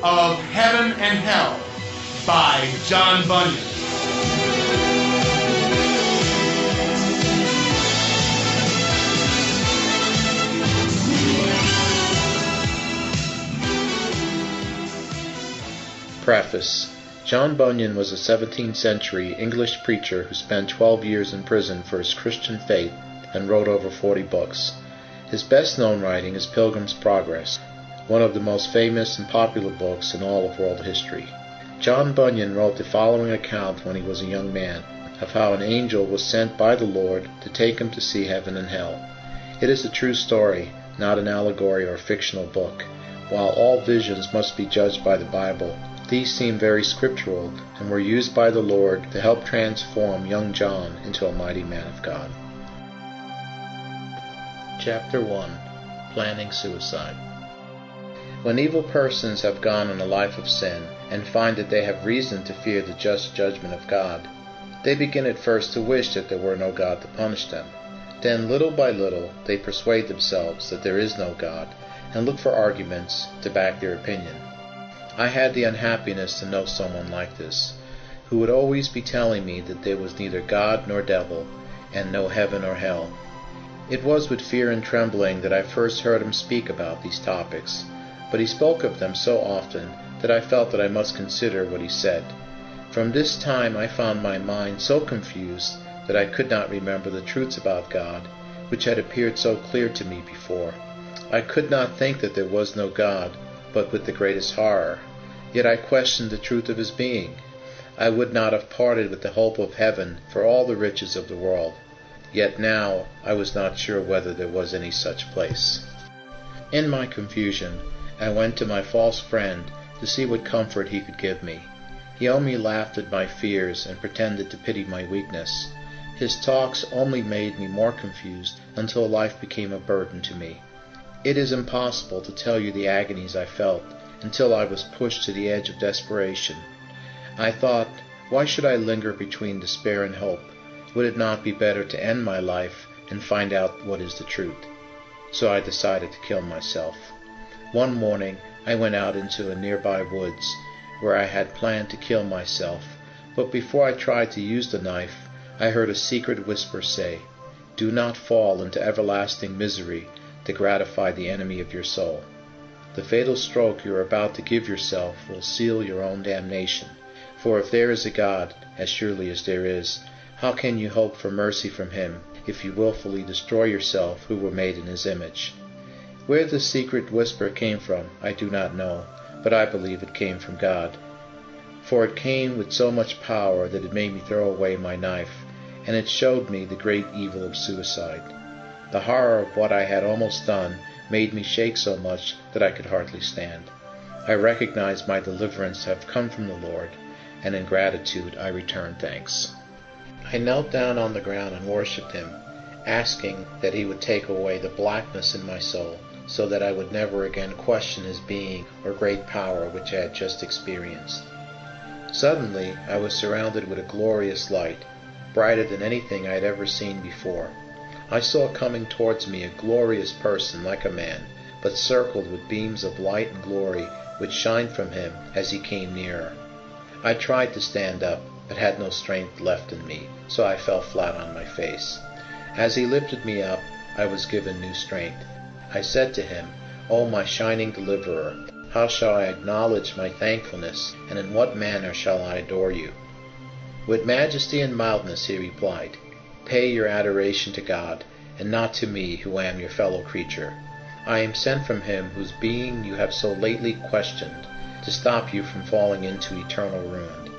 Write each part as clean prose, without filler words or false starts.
of Heaven and Hell by John Bunyan. Preface. John Bunyan was a 17th century English preacher who spent 12 years in prison for his Christian faith and wrote over 40 books. His best-known writing is Pilgrim's Progress, one of the most famous and popular books in all of world history. John Bunyan wrote the following account when he was a young man, of how an angel was sent by the Lord to take him to see heaven and hell. It is a true story, not an allegory or fictional book. While all visions must be judged by the Bible, these seem very scriptural and were used by the Lord to help transform young John into a mighty man of God. Chapter 1. Planning Suicide. When evil persons have gone on a life of sin and find that they have reason to fear the just judgment of God, they begin at first to wish that there were no God to punish them. Then, little by little, they persuade themselves that there is no God and look for arguments to back their opinion. I had the unhappiness to know someone like this, who would always be telling me that there was neither God nor devil, and no heaven or hell. It was with fear and trembling that I first heard him speak about these topics, but he spoke of them so often that I felt that I must consider what he said. From this time I found my mind so confused that I could not remember the truths about God, which had appeared so clear to me before. I could not think that there was no God, but with the greatest horror. Yet I questioned the truth of his being. I would not have parted with the hope of heaven for all the riches of the world. Yet now I was not sure whether there was any such place. In my confusion, I went to my false friend to see what comfort he could give me. He only laughed at my fears and pretended to pity my weakness. His talks only made me more confused until life became a burden to me. It is impossible to tell you the agonies I felt until I was pushed to the edge of desperation. I thought, why should I linger between despair and hope? Would it not be better to end my life and find out what is the truth? So I decided to kill myself. One morning I went out into a nearby woods where I had planned to kill myself, but before I tried to use the knife, I heard a secret whisper say, "Do not fall into everlasting misery to gratify the enemy of your soul. The fatal stroke you are about to give yourself will seal your own damnation. For if there is a God, as surely as there is, how can you hope for mercy from him if you willfully destroy yourself who were made in his image?" Where this secret whisper came from, I do not know, but I believe it came from God. For it came with so much power that it made me throw away my knife, and it showed me the great evil of suicide. The horror of what I had almost done made me shake so much that I could hardly stand. I recognized my deliverance to have come from the Lord, and in gratitude I returned thanks. I knelt down on the ground and worshipped him, asking that he would take away the blackness in my soul, so that I would never again question his being or great power which I had just experienced. Suddenly I was surrounded with a glorious light, brighter than anything I had ever seen before. I saw coming towards me a glorious person like a man, but circled with beams of light and glory which shined from him as he came nearer. I tried to stand up, but had no strength left in me, so I fell flat on my face. As he lifted me up, I was given new strength. I said to him, "O my shining deliverer, how shall I acknowledge my thankfulness, and in what manner shall I adore you?" "With majesty and mildness," he replied. "Pay your adoration to God, and not to me who am your fellow creature. I am sent from him whose being you have so lately questioned, to stop you from falling into eternal ruin."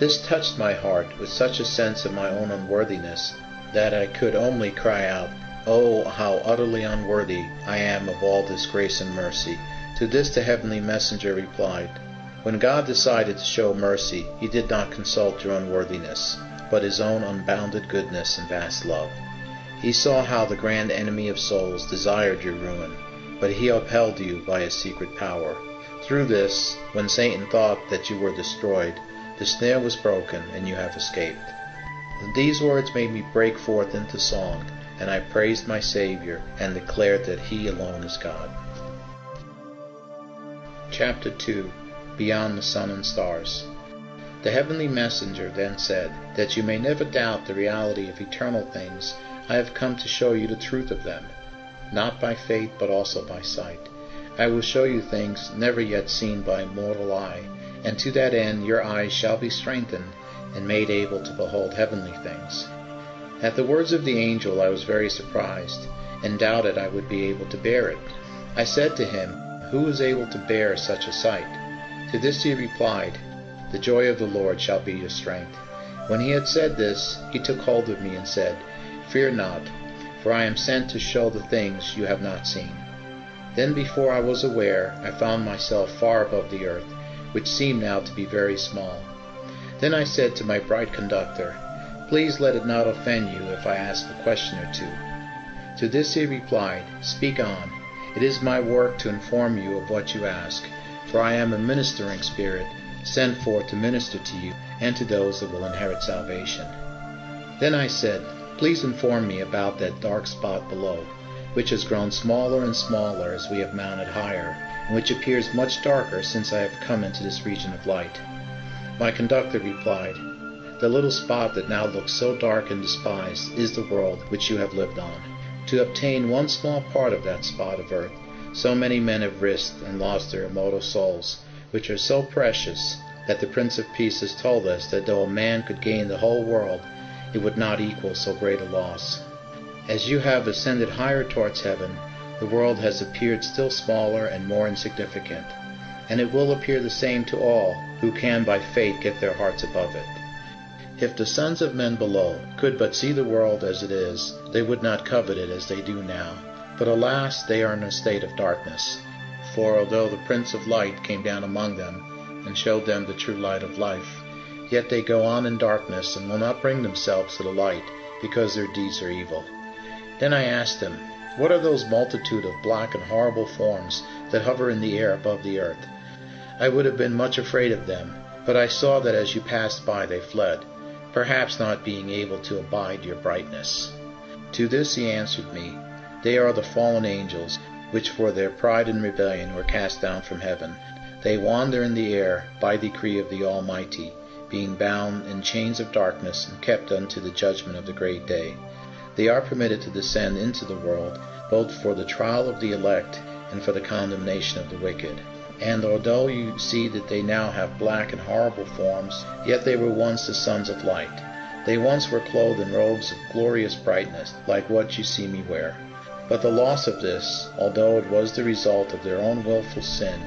This touched my heart with such a sense of my own unworthiness that I could only cry out, "Oh, how utterly unworthy I am of all this grace and mercy." To this the heavenly messenger replied, "When God decided to show mercy, he did not consult your unworthiness, but his own unbounded goodness and vast love. He saw how the grand enemy of souls desired your ruin, but he upheld you by his secret power. Through this, when Satan thought that you were destroyed, the snare was broken and you have escaped." These words made me break forth into song, and I praised my Savior and declared that he alone is God. Chapter 2. beyond the sun and stars. The heavenly messenger then said, that you may never doubt the reality of eternal things, I have come to show you the truth of them, not by faith but also by sight. I will show you things never yet seen by mortal eye, and to that end your eyes shall be strengthened and made able to behold heavenly things. At the words of the angel I was very surprised, and doubted I would be able to bear it. I said to him, Who is able to bear such a sight? To this he replied, The joy of the Lord shall be your strength. When he had said this, he took hold of me and said, Fear not, for I am sent to show the things you have not seen. Then before I was aware, I found myself far above the earth, which seemed now to be very small. Then I said to my bright conductor, Please let it not offend you if I ask a question or two. To this he replied, Speak on. It is my work to inform you of what you ask, for I am a ministering spirit, sent forth to minister to you and to those that will inherit salvation. Then I said, Please inform me about that dark spot below, which has grown smaller and smaller as we have mounted higher, and which appears much darker since I have come into this region of light. My conductor replied, The little spot that now looks so dark and despised is the world which you have lived on. To obtain one small part of that spot of earth, so many men have risked and lost their immortal souls, which are so precious that the Prince of Peace has told us that though a man could gain the whole world, it would not equal so great a loss. As you have ascended higher towards heaven, the world has appeared still smaller and more insignificant, and it will appear the same to all who can by faith get their hearts above it. If the sons of men below could but see the world as it is, they would not covet it as they do now. But alas, they are in a state of darkness. For although the Prince of Light came down among them, and showed them the true light of life, yet they go on in darkness, and will not bring themselves to the light, because their deeds are evil. Then I asked him, What are those multitude of black and horrible forms that hover in the air above the earth? I would have been much afraid of them, but I saw that as you passed by they fled, perhaps not being able to abide your brightness. To this he answered me, They are the fallen angels, which for their pride and rebellion were cast down from heaven. They wander in the air by decree of the Almighty, being bound in chains of darkness and kept unto the judgment of the great day. They are permitted to descend into the world, both for the trial of the elect and for the condemnation of the wicked. And although you see that they now have black and horrible forms, yet they were once the sons of light. They once were clothed in robes of glorious brightness, like what you see me wear. But the loss of this, although it was the result of their own willful sin,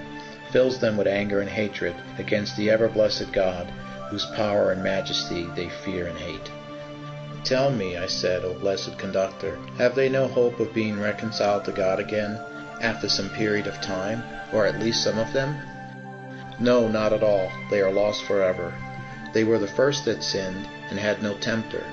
fills them with anger and hatred against the ever-blessed God, whose power and majesty they fear and hate. Tell me, I said, O blessed conductor, have they no hope of being reconciled to God again, after some period of time, or at least some of them? No, not at all. They are lost forever. They were the first that sinned, and had no tempter,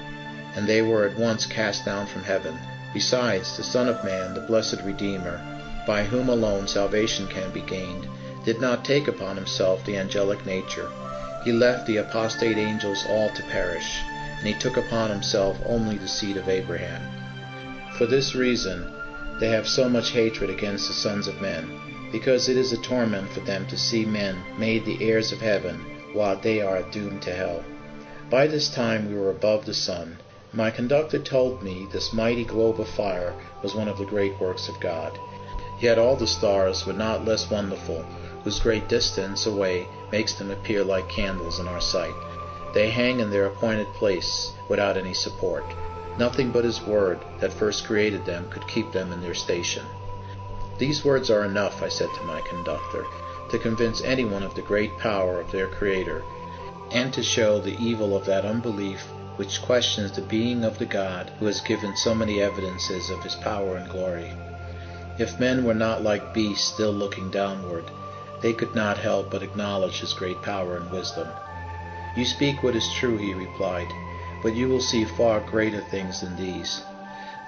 and they were at once cast down from heaven. Besides, the Son of Man, the blessed Redeemer, by whom alone salvation can be gained, did not take upon himself the angelic nature. He left the apostate angels all to perish, and he took upon himself only the seed of Abraham. For this reason they have so much hatred against the sons of men, because it is a torment for them to see men made the heirs of heaven, while they are doomed to hell. By this time we were above the sun. My conductor told me this mighty globe of fire was one of the great works of God. Yet all the stars were not less wonderful, whose great distance away makes them appear like candles in our sight. They hang in their appointed place without any support. Nothing but his word that first created them could keep them in their station. These words are enough, I said to my conductor, to convince anyone of the great power of their Creator, and to show the evil of that unbelief which questions the being of the God who has given so many evidences of his power and glory. If men were not like beasts still looking downward, they could not help but acknowledge his great power and wisdom. You speak what is true, he replied, but you will see far greater things than these.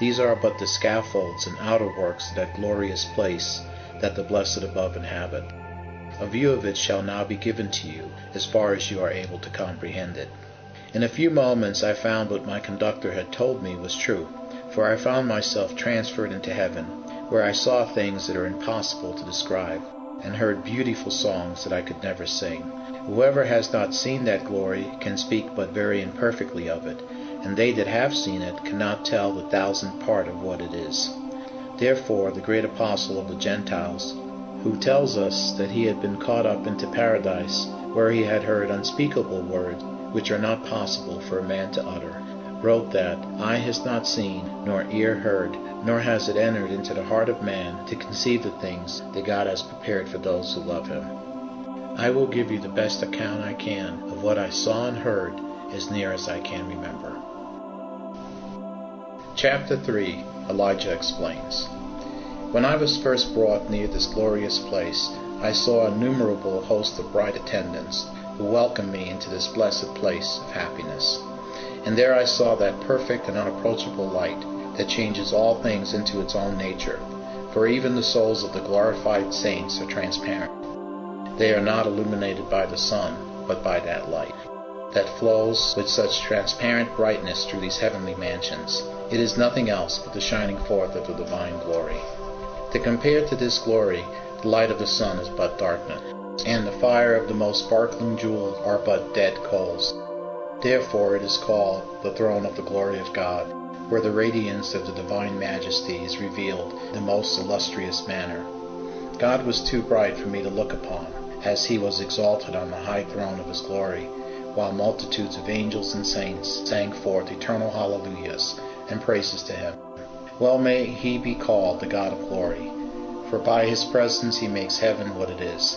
These are but the scaffolds and outer works of that glorious place that the blessed above inhabit. A view of it shall now be given to you, as far as you are able to comprehend it. In a few moments I found what my conductor had told me was true, for I found myself transferred into heaven, where I saw things that are impossible to describe. and heard beautiful songs that I could never sing. Whoever has not seen that glory can speak but very imperfectly of it, and they that have seen it cannot tell the thousandth part of what it is. Therefore the great apostle of the Gentiles, who tells us that he had been caught up into paradise, where he had heard unspeakable words which are not possible for a man to utter, wrote that eye has not seen, nor ear heard, nor has it entered into the heart of man to conceive the things that God has prepared for those who love him. I will give you the best account I can of what I saw and heard, as near as I can remember. Chapter 3. Elijah Explains. When I was first brought near this glorious place, I saw an innumerable host of bright attendants, who welcomed me into this blessed place of happiness. And there I saw that perfect and unapproachable light, that changes all things into its own nature, for even the souls of the glorified saints are transparent. They are not illuminated by the sun, but by that light, that flows with such transparent brightness through these heavenly mansions. It is nothing else but the shining forth of the divine glory. To compare to this glory, the light of the sun is but darkness, and the fire of the most sparkling jewels are but dead coals. Therefore it is called the throne of the glory of God, where the radiance of the divine majesty is revealed in the most illustrious manner. God was too bright for me to look upon, as he was exalted on the high throne of his glory, while multitudes of angels and saints sang forth eternal hallelujahs and praises to him. Well may he be called the God of glory, for by his presence he makes heaven what it is.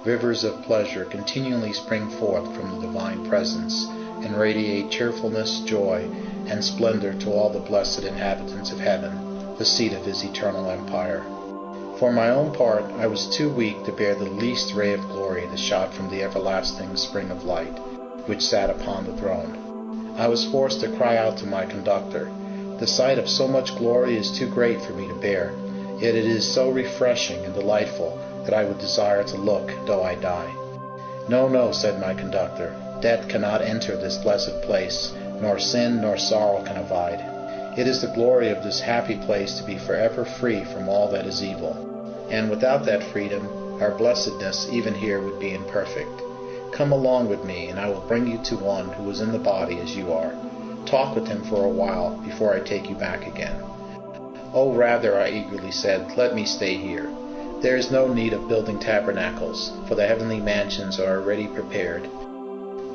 Rivers of pleasure continually spring forth from the divine presence, and radiate cheerfulness, joy, and splendor to all the blessed inhabitants of heaven, the seat of his eternal empire. For my own part, I was too weak to bear the least ray of glory that shot from the everlasting spring of light, which sat upon the throne. I was forced to cry out to my conductor, "The sight of so much glory is too great for me to bear, yet it is so refreshing and delightful that I would desire to look, though I die." "No, no," said my conductor, "death cannot enter this blessed place, nor sin nor sorrow can abide. It is the glory of this happy place to be forever free from all that is evil, and without that freedom our blessedness even here would be imperfect. Come along with me, and I will bring you to one who is in the body as you are. Talk with him for a while before I take you back again." "Oh, rather," I eagerly said, "let me stay here. There is no need of building tabernacles, for the heavenly mansions are already prepared."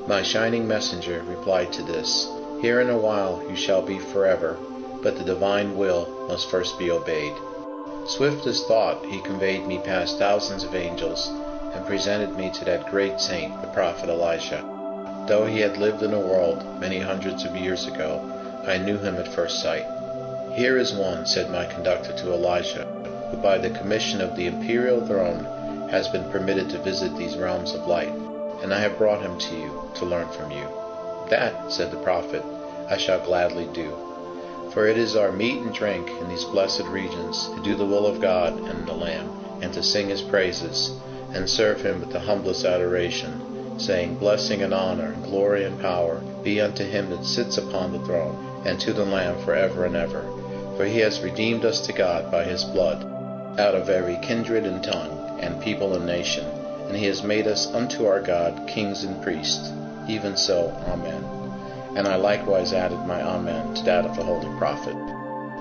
My shining messenger replied to this, "Here in a while you shall be forever, but the divine will must first be obeyed." Swift as thought he conveyed me past thousands of angels, and presented me to that great saint, the prophet Elijah. Though he had lived in the world many hundreds of years ago, I knew him at first sight. "Here is one," said my conductor to Elijah, "who by the commission of the imperial throne has been permitted to visit these realms of light, and I have brought him to you to learn from you." "That," said the prophet, "I shall gladly do. For it is our meat and drink in these blessed regions to do the will of God and the Lamb, and to sing his praises, and serve him with the humblest adoration, saying, Blessing and honor, and glory and power be unto him that sits upon the throne, and to the Lamb forever and ever. For he has redeemed us to God by his blood, out of every kindred and tongue, and people and nation, and he has made us unto our God kings and priests. Even so, Amen." And I likewise added my Amen to that of the holy prophet.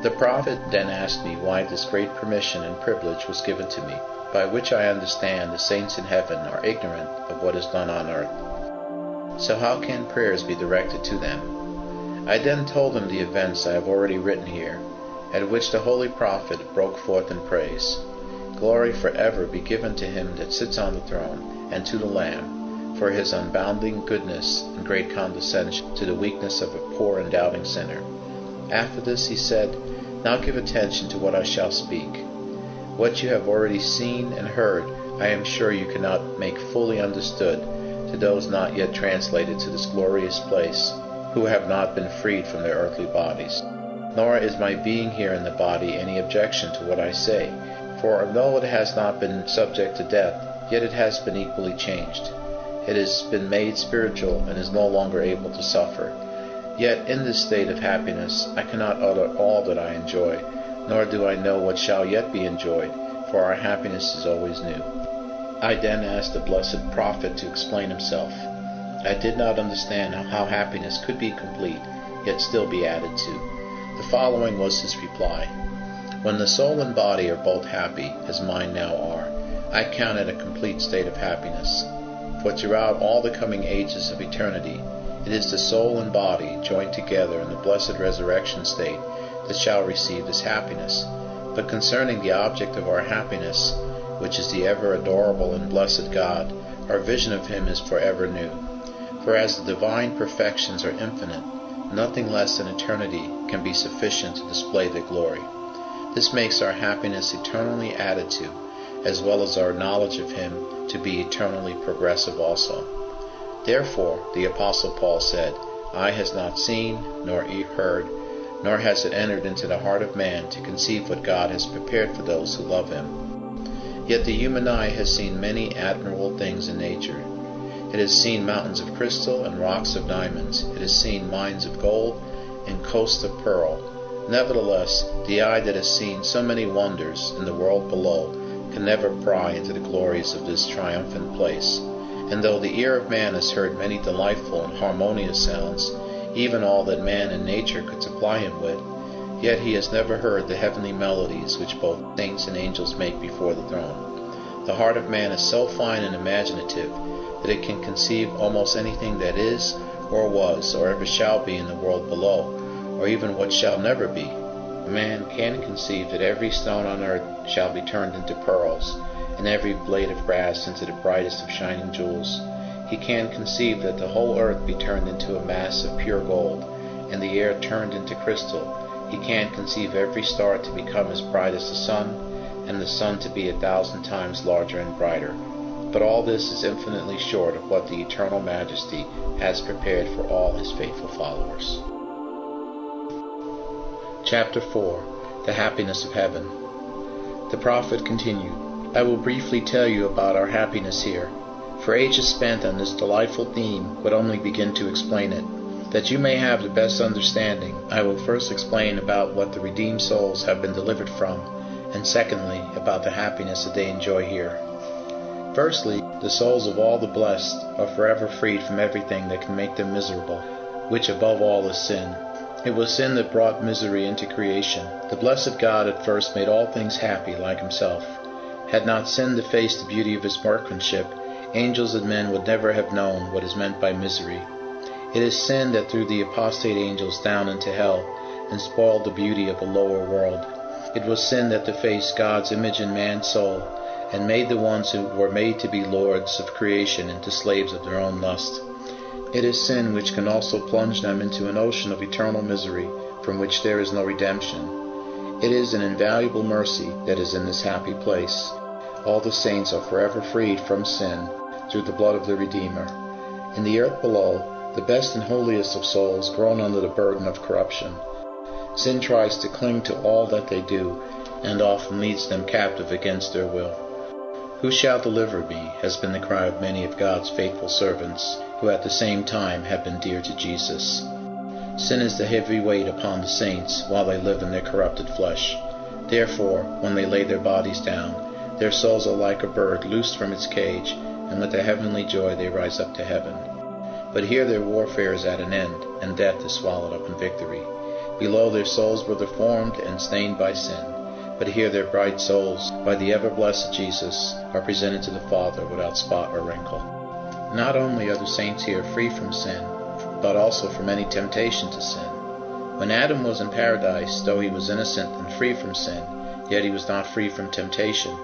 The prophet then asked me why this great permission and privilege was given to me, by which I understand the saints in heaven are ignorant of what is done on earth. So how can prayers be directed to them? I then told him the events I have already written here, at which the holy prophet broke forth in praise. Glory forever be given to him that sits on the throne, and to the Lamb, for his unbounding goodness and great condescension to the weakness of a poor and doubting sinner. After this he said, "Now give attention to what I shall speak. What you have already seen and heard, I am sure you cannot make fully understood to those not yet translated to this glorious place, who have not been freed from their earthly bodies. Nor is my being here in the body any objection to what I say, for though it has not been subject to death, yet it has been equally changed. It has been made spiritual, and is no longer able to suffer. Yet in this state of happiness I cannot utter all that I enjoy, nor do I know what shall yet be enjoyed, for our happiness is always new. I then asked the blessed prophet to explain himself. I did not understand how happiness could be complete, yet still be added to. The following was his reply. When the soul and body are both happy, as mine now are, I count it a complete state of happiness. For throughout all the coming ages of eternity, it is the soul and body joined together in the blessed resurrection state that shall receive this happiness. But concerning the object of our happiness, which is the ever adorable and blessed God, our vision of him is forever new. For as the divine perfections are infinite, nothing less than eternity can be sufficient to display their glory. This makes our happiness eternally added to, as well as our knowledge of him to be eternally progressive also. Therefore, the Apostle Paul said, Eye has not seen, nor ear heard, nor has it entered into the heart of man to conceive what God has prepared for those who love him. Yet the human eye has seen many admirable things in nature. It has seen mountains of crystal and rocks of diamonds. It has seen mines of gold and coasts of pearl. Nevertheless, the eye that has seen so many wonders in the world below can never pry into the glories of this triumphant place. And though the ear of man has heard many delightful and harmonious sounds, even all that man and nature could supply him with, yet he has never heard the heavenly melodies which both saints and angels make before the throne. The heart of man is so fine and imaginative that it can conceive almost anything that is, or was, or ever shall be in the world below, or even what shall never be. Man can conceive that every stone on earth shall be turned into pearls, and every blade of grass into the brightest of shining jewels. He can conceive that the whole earth be turned into a mass of pure gold, and the air turned into crystal. He can conceive every star to become as bright as the sun, and the sun to be 1,000 times larger and brighter. But all this is infinitely short of what the eternal majesty has prepared for all his faithful followers. Chapter 4. The Happiness of Heaven. The prophet continued, I will briefly tell you about our happiness here, for ages spent on this delightful theme would only begin to explain it. That you may have the best understanding, I will first explain about what the redeemed souls have been delivered from, and secondly, about the happiness that they enjoy here. Firstly, the souls of all the blessed are forever freed from everything that can make them miserable, which above all is sin. It was sin that brought misery into creation. The blessed God at first made all things happy like himself. Had not sin defaced the beauty of his workmanship, angels and men would never have known what is meant by misery. It is sin that threw the apostate angels down into hell and spoiled the beauty of a lower world. It was sin that defaced God's image in man's soul and made the ones who were made to be lords of creation into slaves of their own lust. It is sin which can also plunge them into an ocean of eternal misery from which there is no redemption. It is an invaluable mercy that is in this happy place. All the saints are forever freed from sin through the blood of the Redeemer. In the earth below, the best and holiest of souls groan under the burden of corruption. Sin tries to cling to all that they do, and often leads them captive against their will. Who shall deliver me, has been the cry of many of God's faithful servants, who at the same time have been dear to Jesus. Sin is the heavy weight upon the saints while they live in their corrupted flesh. Therefore, when they lay their bodies down, their souls are like a bird loosed from its cage, and with a heavenly joy they rise up to heaven. But here their warfare is at an end, and death is swallowed up in victory. Below their souls were deformed and stained by sin, but here their bright souls, by the ever-blessed Jesus, are presented to the Father without spot or wrinkle. Not only are the saints here free from sin, but also from any temptation to sin. When Adam was in paradise, though he was innocent and free from sin, yet he was not free from temptation.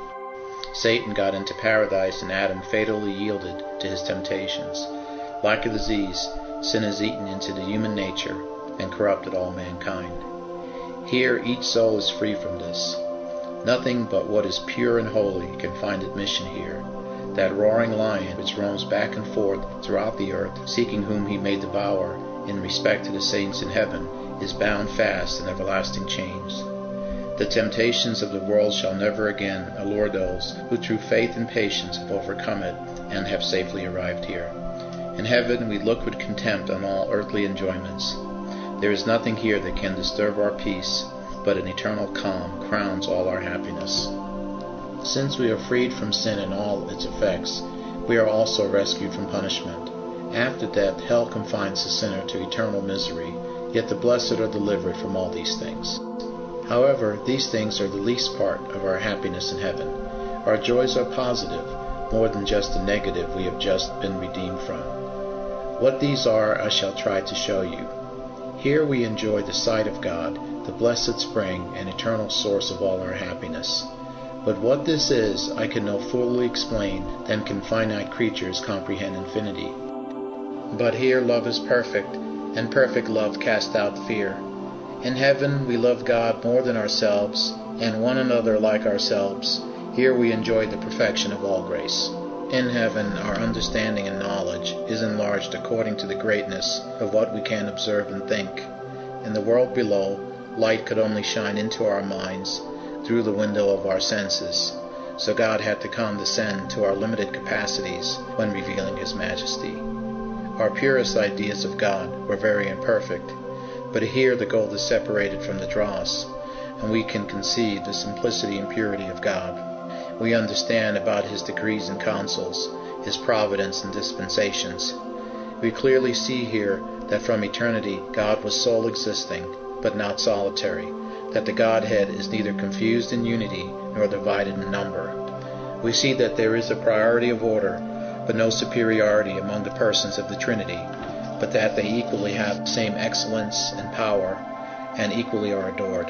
Satan got into paradise, and Adam fatally yielded to his temptations. Like a disease, sin has eaten into the human nature and corrupted all mankind. Here each soul is free from this. Nothing but what is pure and holy can find admission here. That roaring lion which roams back and forth throughout the earth, seeking whom he may devour, in respect to the saints in heaven, is bound fast in everlasting chains. The temptations of the world shall never again allure those who through faith and patience have overcome it and have safely arrived here. In heaven we look with contempt on all earthly enjoyments. There is nothing here that can disturb our peace, but an eternal calm crowns all our happiness. Since we are freed from sin and all its effects, we are also rescued from punishment. After death, hell confines the sinner to eternal misery, yet the blessed are delivered from all these things. However, these things are the least part of our happiness in heaven. Our joys are positive, more than just the negative we have just been redeemed from. What these are, I shall try to show you. Here we enjoy the sight of God, the blessed spring and eternal source of all our happiness. But what this is, I can no fully explain than can finite creatures comprehend infinity. But here love is perfect, and perfect love casts out fear. In heaven we love God more than ourselves, and one another like ourselves. Here we enjoy the perfection of all grace. In heaven our understanding and knowledge is enlarged according to the greatness of what we can observe and think. In the world below, light could only shine into our minds through the window of our senses, so God had to condescend to our limited capacities when revealing His majesty. Our purest ideas of God were very imperfect, but here the gold is separated from the dross, and we can conceive the simplicity and purity of God. We understand about His decrees and counsels, His providence and dispensations. We clearly see here that from eternity God was sole existing, but not solitary, that the Godhead is neither confused in unity nor divided in number. We see that there is a priority of order, but no superiority among the persons of the Trinity, but that they equally have the same excellence and power, and equally are adored.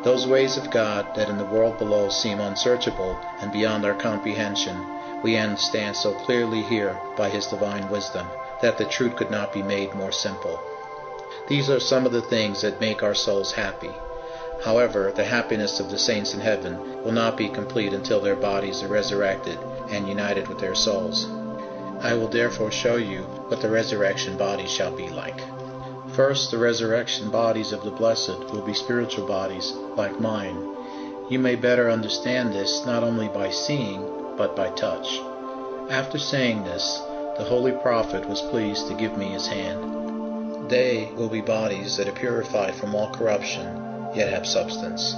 Those ways of God that in the world below seem unsearchable and beyond our comprehension, we understand so clearly here by His divine wisdom, that the truth could not be made more simple. These are some of the things that make our souls happy. However, the happiness of the saints in heaven will not be complete until their bodies are resurrected and united with their souls. I will therefore show you what the resurrection bodies shall be like. First, the resurrection bodies of the blessed will be spiritual bodies, like mine. You may better understand this not only by seeing, but by touch. After saying this, the holy prophet was pleased to give me his hand. They will be bodies that are purified from all corruption, yet have substance.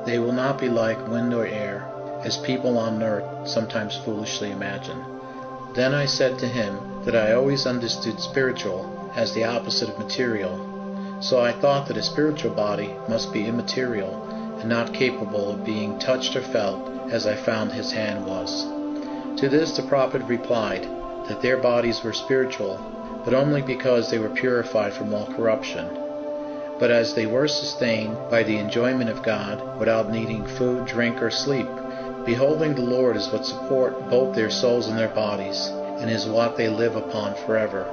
They will not be like wind or air, as people on earth sometimes foolishly imagine. Then I said to him that I always understood spiritual as the opposite of material, so I thought that a spiritual body must be immaterial and not capable of being touched or felt, as I found his hand was. To this the prophet replied that their bodies were spiritual, but only because they were purified from all corruption. But as they were sustained by the enjoyment of God without needing food, drink, or sleep, beholding the Lord is what support both their souls and their bodies, and is what they live upon forever.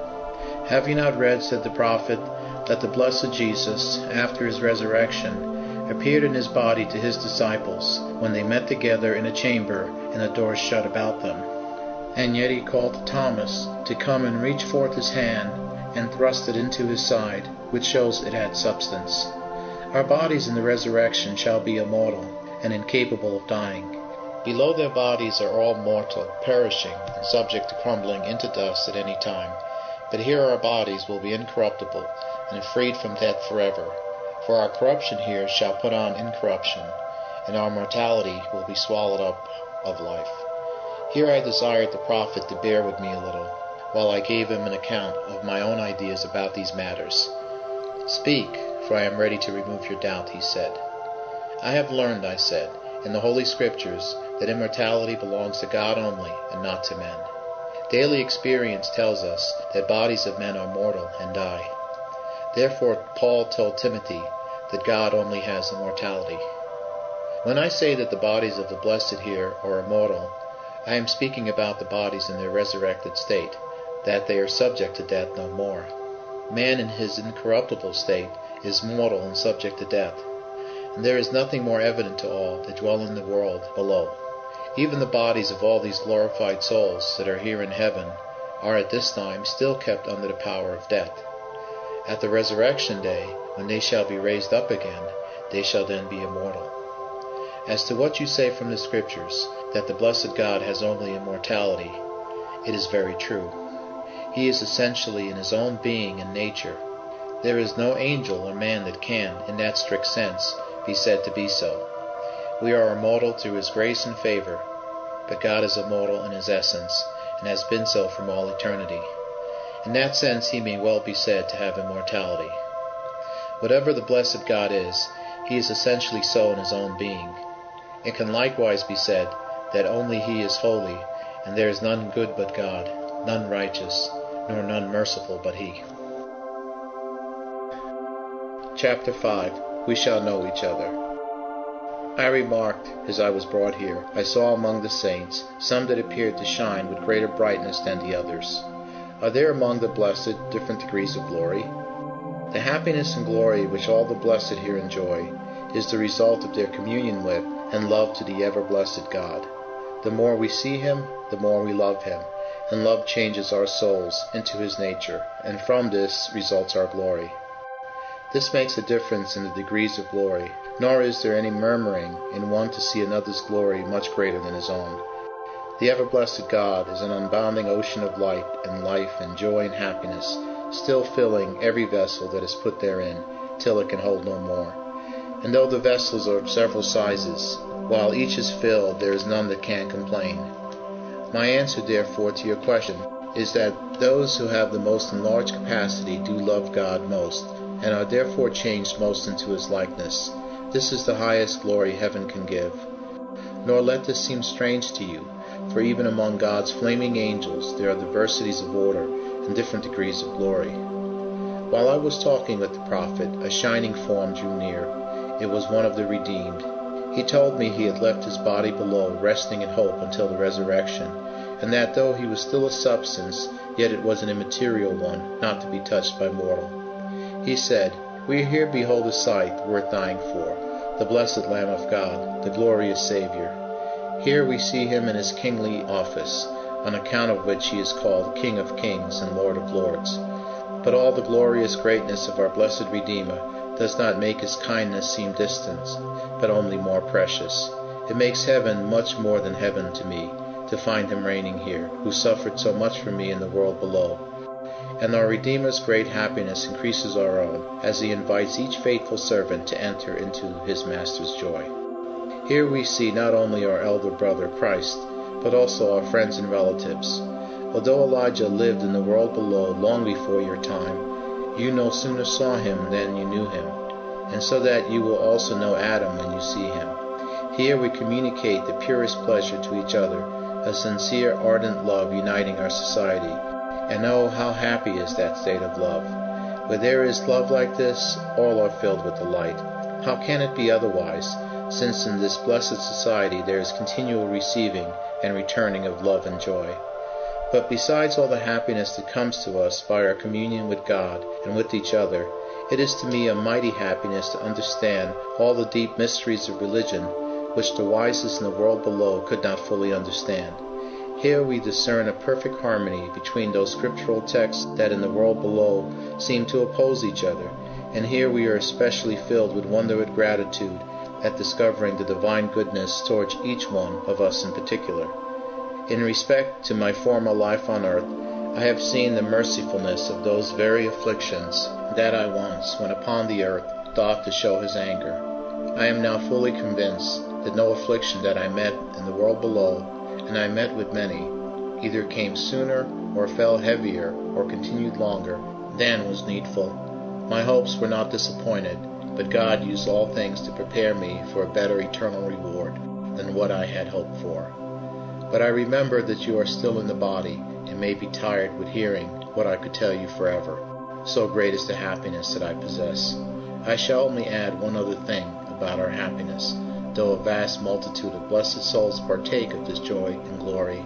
Have you not read, said the prophet, that the blessed Jesus, after his resurrection, appeared in his body to his disciples, when they met together in a chamber, and the doors shut about them? And yet he called to Thomas to come and reach forth his hand, and thrust it into his side, which shows it had substance. Our bodies in the resurrection shall be immortal, and incapable of dying. Below their bodies are all mortal, perishing, and subject to crumbling into dust at any time. But here our bodies will be incorruptible, and freed from death forever. For our corruption here shall put on incorruption, and our mortality will be swallowed up of life. Here I desired the prophet to bear with me a little, while I gave him an account of my own ideas about these matters. Speak, for I am ready to remove your doubt, he said. I have learned, I said, in the Holy Scriptures, that immortality belongs to God only, and not to men. Daily experience tells us that bodies of men are mortal and die. Therefore Paul told Timothy that God only has immortality. When I say that the bodies of the blessed here are immortal, I am speaking about the bodies in their resurrected state, that they are subject to death no more. Man in his incorruptible state is mortal and subject to death, and there is nothing more evident to all that dwell in the world below. Even the bodies of all these glorified souls that are here in heaven are at this time still kept under the power of death. At the resurrection day, when they shall be raised up again, they shall then be immortal. As to what you say from the Scriptures, that the blessed God has only immortality, it is very true. He is essentially in his own being and nature. There is no angel or man that can, in that strict sense, be said to be so. We are immortal through His grace and favor, but God is immortal in His essence, and has been so from all eternity. In that sense, He may well be said to have immortality. Whatever the blessed God is, He is essentially so in His own being. It can likewise be said that only He is holy, and there is none good but God, none righteous, nor none merciful but He. Chapter 5. We shall know each other. I remarked, as I was brought here, I saw among the saints some that appeared to shine with greater brightness than the others. Are there among the blessed different degrees of glory? The happiness and glory which all the blessed here enjoy is the result of their communion with and love to the ever-blessed God. The more we see Him, the more we love Him, and love changes our souls into His nature, and from this results our glory. This makes a difference in the degrees of glory, nor is there any murmuring in one to see another's glory much greater than his own. The ever-blessed God is an unbounding ocean of light and life and joy and happiness, still filling every vessel that is put therein, till it can hold no more. And though the vessels are of several sizes, while each is filled, there is none that can complain. My answer, therefore, to your question is that those who have the most enlarged capacity do love God most, and are therefore changed most into His likeness. This is the highest glory heaven can give. Nor let this seem strange to you, for even among God's flaming angels there are diversities of order and different degrees of glory. While I was talking with the prophet, a shining form drew near. It was one of the redeemed. He told me he had left his body below, resting in hope until the resurrection, and that though he was still a substance, yet it was an immaterial one, not to be touched by mortal. He said, We here behold a sight worth dying for, the blessed Lamb of God, the glorious Savior. Here we see Him in His kingly office, on account of which He is called King of Kings and Lord of Lords. But all the glorious greatness of our blessed Redeemer does not make His kindness seem distant, but only more precious. It makes heaven much more than heaven to me, to find Him reigning here, who suffered so much for me in the world below. And our Redeemer's great happiness increases our own, as He invites each faithful servant to enter into His Master's joy. Here we see not only our elder brother Christ, but also our friends and relatives. Although Elijah lived in the world below long before your time, you no sooner saw him than you knew him, and so that you will also know Adam when you see him. Here we communicate the purest pleasure to each other, a sincere, ardent love uniting our society. And oh, how happy is that state of love! Where there is love like this, all are filled with delight. How can it be otherwise, since in this blessed society there is continual receiving and returning of love and joy? But besides all the happiness that comes to us by our communion with God and with each other, it is to me a mighty happiness to understand all the deep mysteries of religion which the wisest in the world below could not fully understand. Here we discern a perfect harmony between those scriptural texts that in the world below seem to oppose each other, and here we are especially filled with wonder and gratitude at discovering the divine goodness towards each one of us in particular. In respect to my former life on earth, I have seen the mercifulness of those very afflictions that I once, when upon the earth, thought to show His anger. I am now fully convinced that no affliction that I met in the world below, and I met with many, either came sooner or fell heavier or continued longer than was needful. My hopes were not disappointed, but God used all things to prepare me for a better eternal reward than what I had hoped for. But I remember that you are still in the body, and may be tired with hearing what I could tell you forever. So great is the happiness that I possess. I shall only add one other thing about our happiness. Though a vast multitude of blessed souls partake of this joy and glory,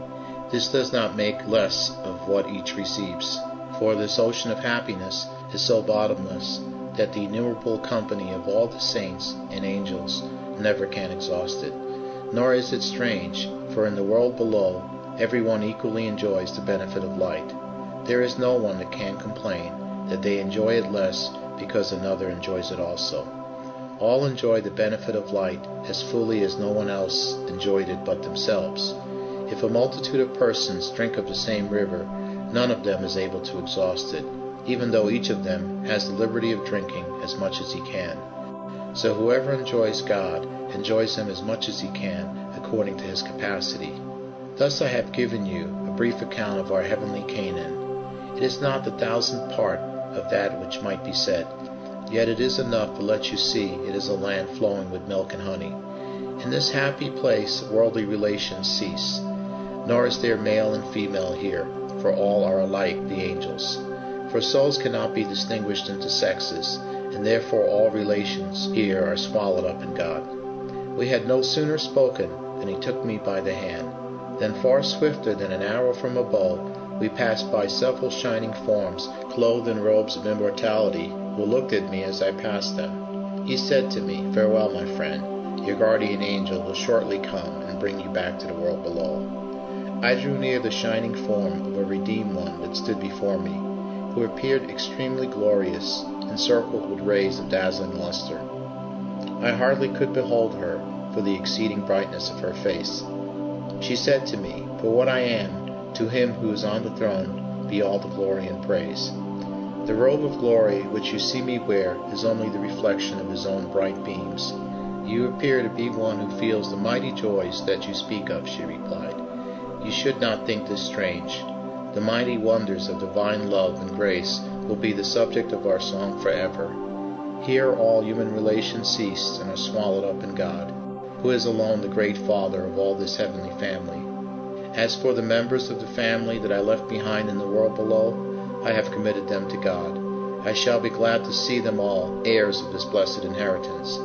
this does not make less of what each receives. For this ocean of happiness is so bottomless that the innumerable company of all the saints and angels never can exhaust it. Nor is it strange, for in the world below, everyone equally enjoys the benefit of light. There is no one that can complain that they enjoy it less because another enjoys it also. All enjoy the benefit of light as fully as no one else enjoyed it but themselves. If a multitude of persons drink of the same river, none of them is able to exhaust it, even though each of them has the liberty of drinking as much as he can. So whoever enjoys God enjoys him as much as he can, according to his capacity. Thus I have given you a brief account of our heavenly Canaan. It is not the 1,000th part of that which might be said, yet it is enough to let you see it is a land flowing with milk and honey. In this happy place worldly relations cease, nor is there male and female here, for all are alike the angels. For souls cannot be distinguished into sexes, and therefore all relations here are swallowed up in God. We had no sooner spoken than he took me by the hand. Then far swifter than an arrow from a bow, we passed by several shining forms, clothed in robes of immortality, who looked at me as I passed them. He said to me, "Farewell, my friend. Your guardian angel will shortly come and bring you back to the world below." I drew near the shining form of a redeemed one that stood before me, who appeared extremely glorious, encircled with rays of dazzling luster. I hardly could behold her for the exceeding brightness of her face. She said to me, "For what I am, to him who is on the throne be all the glory and praise." The robe of glory which you see me wear is only the reflection of his own bright beams. "You appear to be one who feels the mighty joys that you speak of," she replied. "You should not think this strange. The mighty wonders of divine love and grace will be the subject of our song forever. Here all human relations cease and are swallowed up in God, who is alone the great Father of all this heavenly family. As for the members of the family that I left behind in the world below, I have committed them to God. I shall be glad to see them all heirs of this blessed inheritance.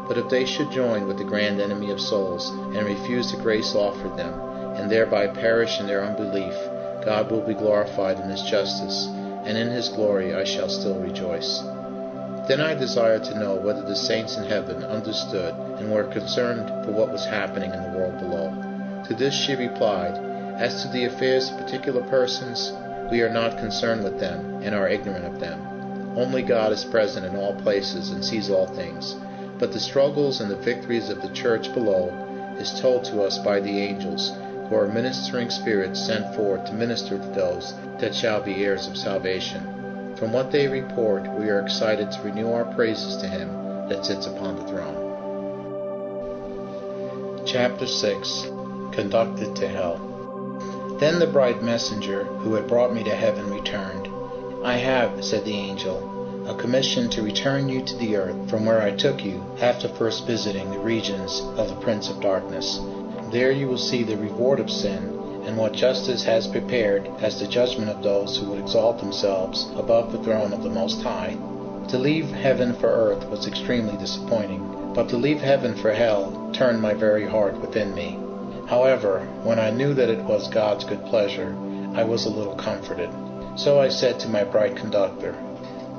But if they should join with the grand enemy of souls, and refuse the grace offered them, and thereby perish in their unbelief, God will be glorified in his justice, and in his glory I shall still rejoice." Then I desired to know whether the saints in heaven understood and were concerned for what was happening in the world below. To this she replied, "As to the affairs of particular persons, we are not concerned with them, and are ignorant of them. Only God is present in all places and sees all things. But the struggles and the victories of the church below is told to us by the angels, who are ministering spirits sent forth to minister to those that shall be heirs of salvation. From what they report, we are excited to renew our praises to him that sits upon the throne." Chapter 6. Conducted to Hell. Then the bright messenger who had brought me to heaven returned. "I have," said the angel, "a commission to return you to the earth, from where I took you, after first visiting the regions of the Prince of Darkness. There you will see the reward of sin, and what justice has prepared as the judgment of those who would exalt themselves above the throne of the Most High." To leave heaven for earth was extremely disappointing, but to leave heaven for hell turned my very heart within me. However, when I knew that it was God's good pleasure, I was a little comforted. So I said to my bright conductor,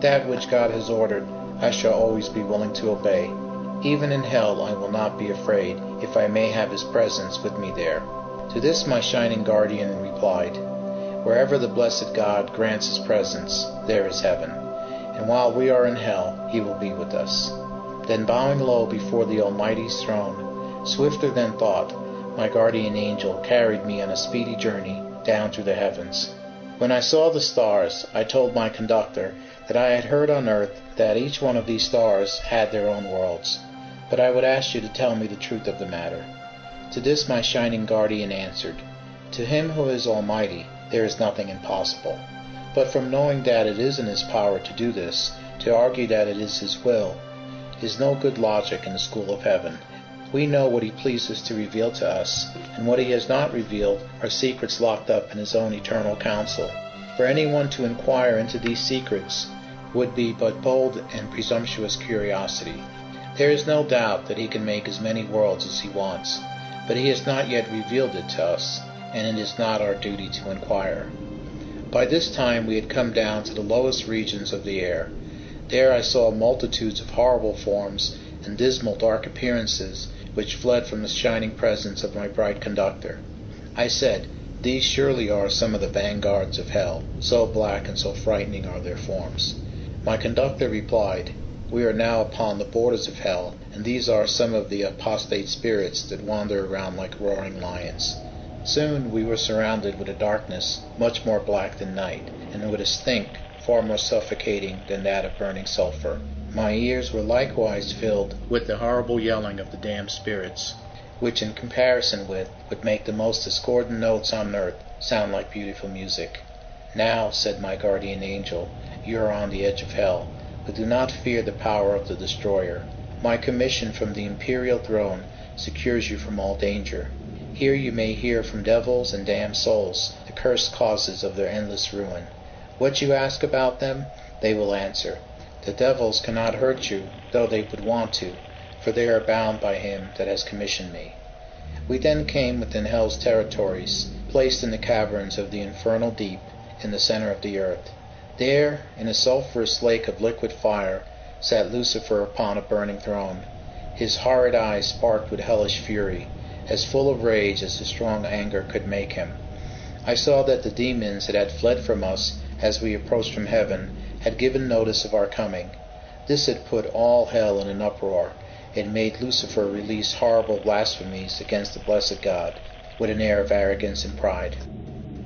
"That which God has ordered, I shall always be willing to obey. Even in hell I will not be afraid, if I may have his presence with me there." To this my shining guardian replied, "Wherever the blessed God grants his presence, there is heaven, and while we are in hell, he will be with us." Then bowing low before the Almighty's throne, swifter than thought, my guardian angel carried me on a speedy journey down through the heavens. When I saw the stars, I told my conductor that I had heard on earth that each one of these stars had their own worlds, but I would ask you to tell me the truth of the matter. To this my shining guardian answered, "To him who is almighty there is nothing impossible. But from knowing that it is in his power to do this, to argue that it is his will, is no good logic in the school of heaven. We know what he pleases to reveal to us, and what he has not revealed are secrets locked up in his own eternal counsel. For anyone to inquire into these secrets would be but bold and presumptuous curiosity. There is no doubt that he can make as many worlds as he wants, but he has not yet revealed it to us, and it is not our duty to inquire." By this time we had come down to the lowest regions of the air. There I saw multitudes of horrible forms and dismal dark appearances, which fled from the shining presence of my bright conductor. I said, "These surely are some of the vanguards of hell, so black and so frightening are their forms." My conductor replied, "We are now upon the borders of hell, and these are some of the apostate spirits that wander around like roaring lions." Soon we were surrounded with a darkness much more black than night, and with a stink far more suffocating than that of burning sulphur. My ears were likewise filled with the horrible yelling of the damned spirits, which in comparison with would make the most discordant notes on earth sound like beautiful music. Now, said my guardian angel, you are on the edge of hell, but do not fear the power of the destroyer. My commission from the imperial throne secures you from all danger. Here you may hear from devils and damned souls the cursed causes of their endless ruin. What you ask about them, they will answer. The devils cannot hurt you, though they would want to, for they are bound by him that has commissioned me. We then came within hell's territories, placed in the caverns of the infernal deep, in the center of the earth. There, in a sulphurous lake of liquid fire, sat Lucifer upon a burning throne. His horrid eyes sparkled with hellish fury, as full of rage as his strong anger could make him. I saw that the demons that had fled from us as we approached from heaven had given notice of our coming. This had put all hell in an uproar, and made Lucifer release horrible blasphemies against the blessed God, with an air of arrogance and pride.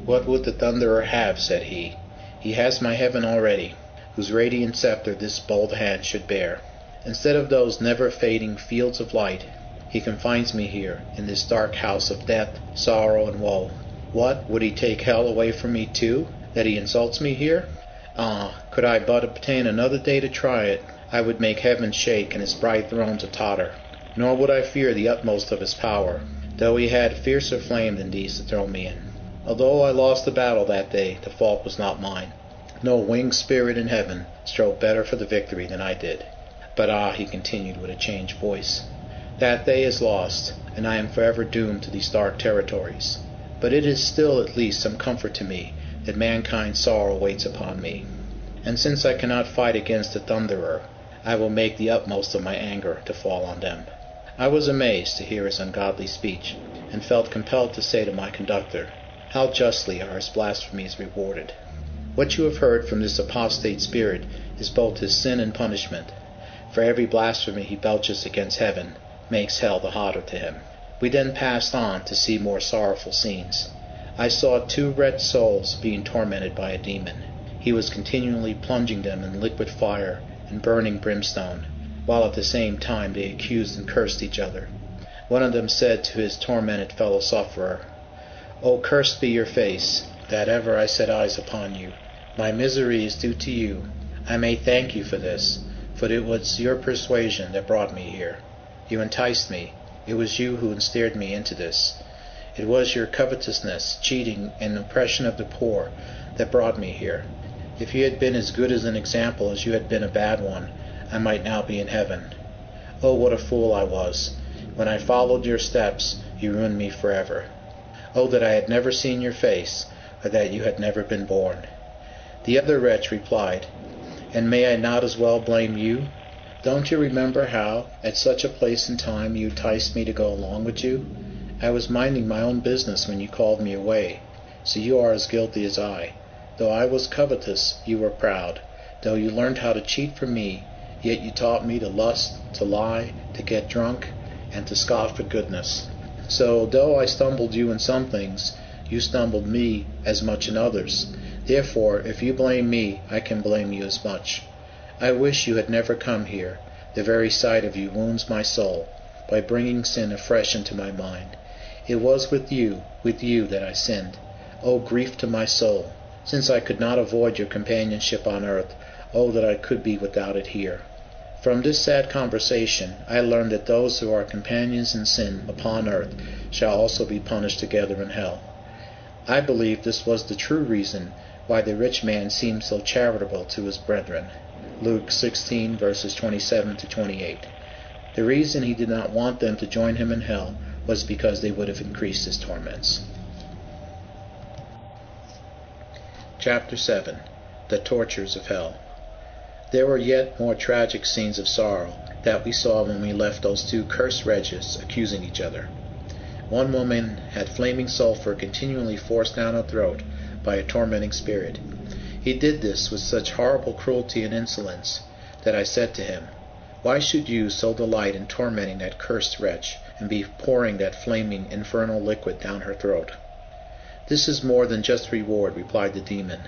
What would the thunderer have, said he. He has my heaven already, whose radiant scepter this bold hand should bear. Instead of those never-fading fields of light, he confines me here, in this dark house of death, sorrow, and woe. What, would he take hell away from me too, that he insults me here? Ah, could I but obtain another day to try it, I would make heaven shake and his bright throne to totter. Nor would I fear the utmost of his power, though he had fiercer flame than these to throw me in. Although I lost the battle that day, the fault was not mine. No winged spirit in heaven strove better for the victory than I did. But he continued with a changed voice, that day is lost, and I am forever doomed to these dark territories. But it is still at least some comfort to me that mankind's sorrow waits upon me. And since I cannot fight against the thunderer, I will make the utmost of my anger to fall on them. I was amazed to hear his ungodly speech, and felt compelled to say to my conductor, how justly are his blasphemies rewarded. What you have heard from this apostate spirit is both his sin and punishment. For every blasphemy he belches against heaven makes hell the hotter to him. We then passed on to see more sorrowful scenes. I saw 2 wretched souls being tormented by a demon. He was continually plunging them in liquid fire and burning brimstone, while at the same time they accused and cursed each other. One of them said to his tormented fellow sufferer, O cursed be your face, that ever I set eyes upon you. My misery is due to you. I may thank you for this, for it was your persuasion that brought me here. You enticed me. It was you who ensnared me into this. It was your covetousness, cheating, and oppression of the poor that brought me here. If you had been as good as an example as you had been a bad one, I might now be in heaven. Oh, what a fool I was! When I followed your steps, you ruined me forever. Oh, that I had never seen your face, or that you had never been born. The other wretch replied, And may I not as well blame you? Don't you remember how, at such a place and time, you enticed me to go along with you? I was minding my own business when you called me away, so you are as guilty as I. Though I was covetous, you were proud. Though you learned how to cheat from me, yet you taught me to lust, to lie, to get drunk, and to scoff at goodness. So, though I stumbled you in some things, you stumbled me as much in others. Therefore, if you blame me, I can blame you as much. I wish you had never come here. The very sight of you wounds my soul, by bringing sin afresh into my mind. It was with you that I sinned. O grief to my soul! Since I could not avoid your companionship on earth, oh, that I could be without it here. From this sad conversation, I learned that those who are companions in sin upon earth shall also be punished together in hell. I believe this was the true reason why the rich man seemed so charitable to his brethren. Luke 16, verses 27 to 28. The reason he did not want them to join him in hell was because they would have increased his torments. Chapter 7. The Tortures of Hell. There were yet more tragic scenes of sorrow that we saw when we left those 2 cursed wretches accusing each other. One woman had flaming sulphur continually forced down her throat by a tormenting spirit. He did this with such horrible cruelty and insolence that I said to him, Why should you so delight in tormenting that cursed wretch, and be pouring that flaming infernal liquid down her throat? This is more than just reward, replied the demon.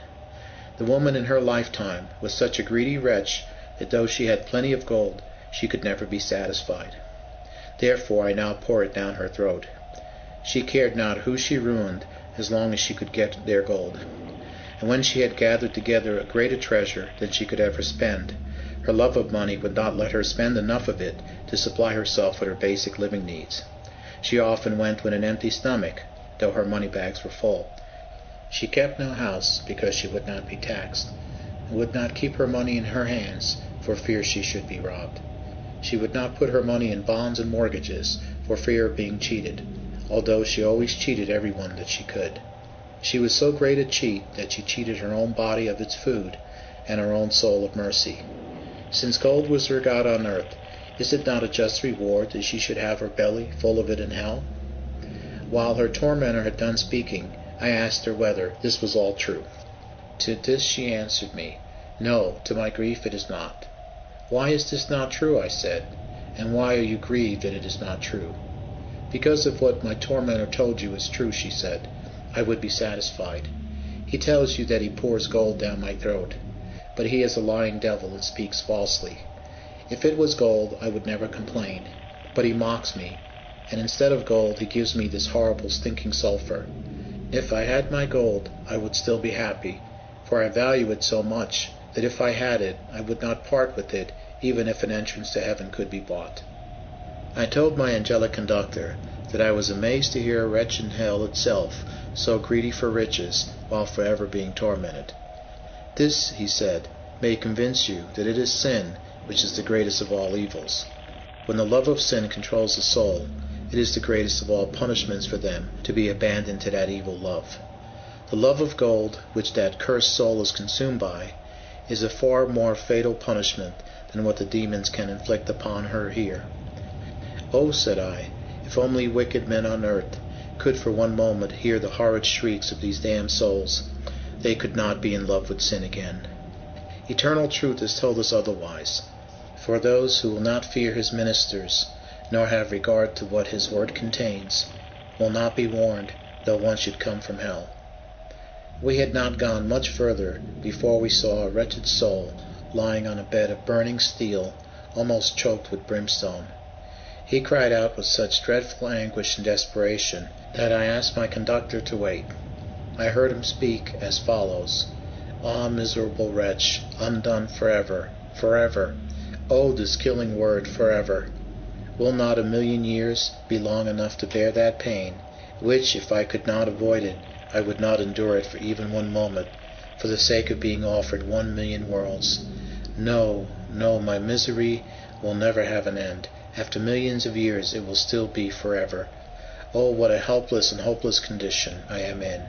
The woman in her lifetime was such a greedy wretch that though she had plenty of gold, she could never be satisfied. Therefore I now pour it down her throat. She cared not who she ruined, as long as she could get their gold. And when she had gathered together a greater treasure than she could ever spend, her love of money would not let her spend enough of it to supply herself with her basic living needs. She often went with an empty stomach, though her money bags were full. She kept no house, because she would not be taxed, and would not keep her money in her hands, for fear she should be robbed. She would not put her money in bonds and mortgages, for fear of being cheated, although she always cheated everyone that she could. She was so great a cheat that she cheated her own body of its food, and her own soul of mercy. Since gold was her God on earth, is it not a just reward that she should have her belly full of it in hell? While her tormentor had done speaking, I asked her whether this was all true. To this she answered me, "No, to my grief it is not." "Why is this not true?" I said, "and why are you grieved that it is not true?" "Because if what my tormentor told you is true," she said, "I would be satisfied. He tells you that he pours gold down my throat, but he is a lying devil and speaks falsely. If it was gold, I would never complain, but he mocks me, and instead of gold he gives me this horrible stinking sulfur. If I had my gold, I would still be happy, for I value it so much that if I had it, I would not part with it, even if an entrance to heaven could be bought." I told my angelic conductor that I was amazed to hear a wretch in hell itself so greedy for riches, while forever being tormented. "This," he said, "may convince you that it is sin which is the greatest of all evils. When the love of sin controls the soul, it is the greatest of all punishments for them to be abandoned to that evil love. The love of gold, which that cursed soul is consumed by, is a far more fatal punishment than what the demons can inflict upon her here." "Oh," said I, "if only wicked men on earth could for one moment hear the horrid shrieks of these damned souls, they could not be in love with sin again." Eternal truth has told us otherwise. For those who will not fear his ministers, nor have regard to what his word contains, will not be warned, though one should come from hell. We had not gone much further before we saw a wretched soul lying on a bed of burning steel, almost choked with brimstone. He cried out with such dreadful anguish and desperation that I asked my conductor to wait. I heard him speak as follows: "Ah, miserable wretch, undone forever, forever! Oh, this killing word, forever! Will not 1,000,000 years be long enough to bear that pain, which, if I could not avoid it, I would not endure it for even one moment, for the sake of being offered 1,000,000 worlds? No, no, my misery will never have an end. After millions of years it will still be forever. Oh, what a helpless and hopeless condition I am in!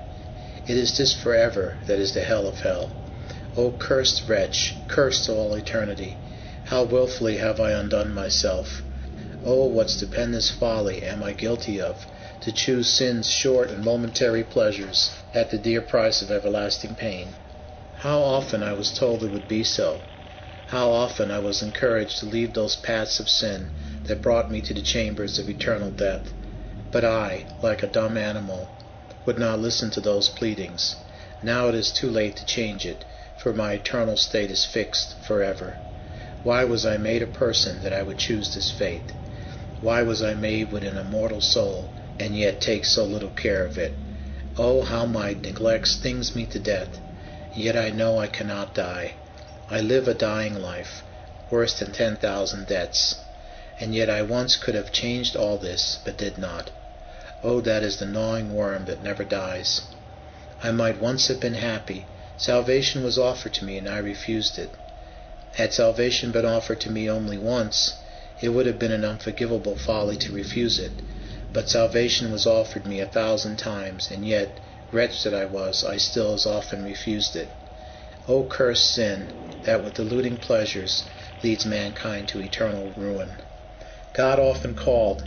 It is this forever that is the hell of hell. Oh, cursed wretch, cursed to all eternity! How wilfully have I undone myself! Oh, what stupendous folly am I guilty of, to choose sin's short and momentary pleasures at the dear price of everlasting pain! How often I was told it would be so! How often I was encouraged to leave those paths of sin that brought me to the chambers of eternal death. But I, like a dumb animal, would not listen to those pleadings. Now it is too late to change it, for my eternal state is fixed forever. Why was I made a person that I would choose this fate? Why was I made with an immortal soul, and yet take so little care of it? Oh, how my neglect stings me to death! Yet I know I cannot die. I live a dying life, worse than 10,000 deaths. And yet I once could have changed all this, but did not. Oh, that is the gnawing worm that never dies. I might once have been happy. Salvation was offered to me, and I refused it. Had salvation been offered to me only once, it would have been an unforgivable folly to refuse it. But salvation was offered me 1,000 times, and yet, wretch that I was, I still as often refused it. O cursed sin, that with deluding pleasures leads mankind to eternal ruin! God often called,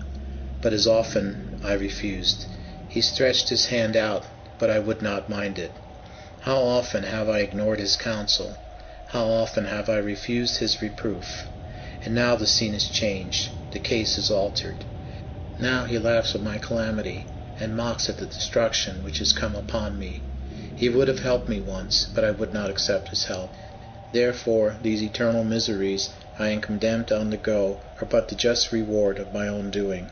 but as often I refused. He stretched his hand out, but I would not mind it. How often have I ignored his counsel! How often have I refused his reproof! And now the scene is changed, the case is altered. Now he laughs at my calamity, and mocks at the destruction which has come upon me. He would have helped me once, but I would not accept his help. Therefore these eternal miseries I am condemned to undergo are but the just reward of my own doing.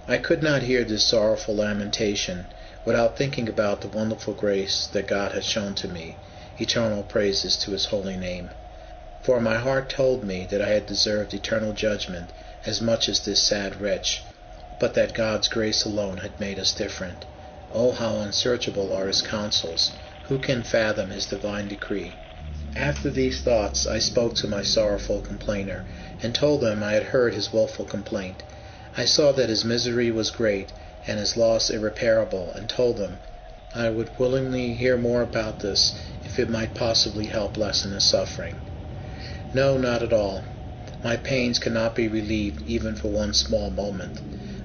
I could not hear this sorrowful lamentation without thinking about the wonderful grace that God has shown to me. Eternal praises to His holy name. For my heart told me that I had deserved eternal judgment as much as this sad wretch, but that God's grace alone had made us different. Oh, how unsearchable are His counsels! Who can fathom His divine decree? After these thoughts I spoke to my sorrowful complainer, and told him I had heard his woeful complaint. I saw that his misery was great, and his loss irreparable, and told him I would willingly hear more about this, if it might possibly help lessen his suffering. No, not at all. My pains cannot be relieved even for one small moment.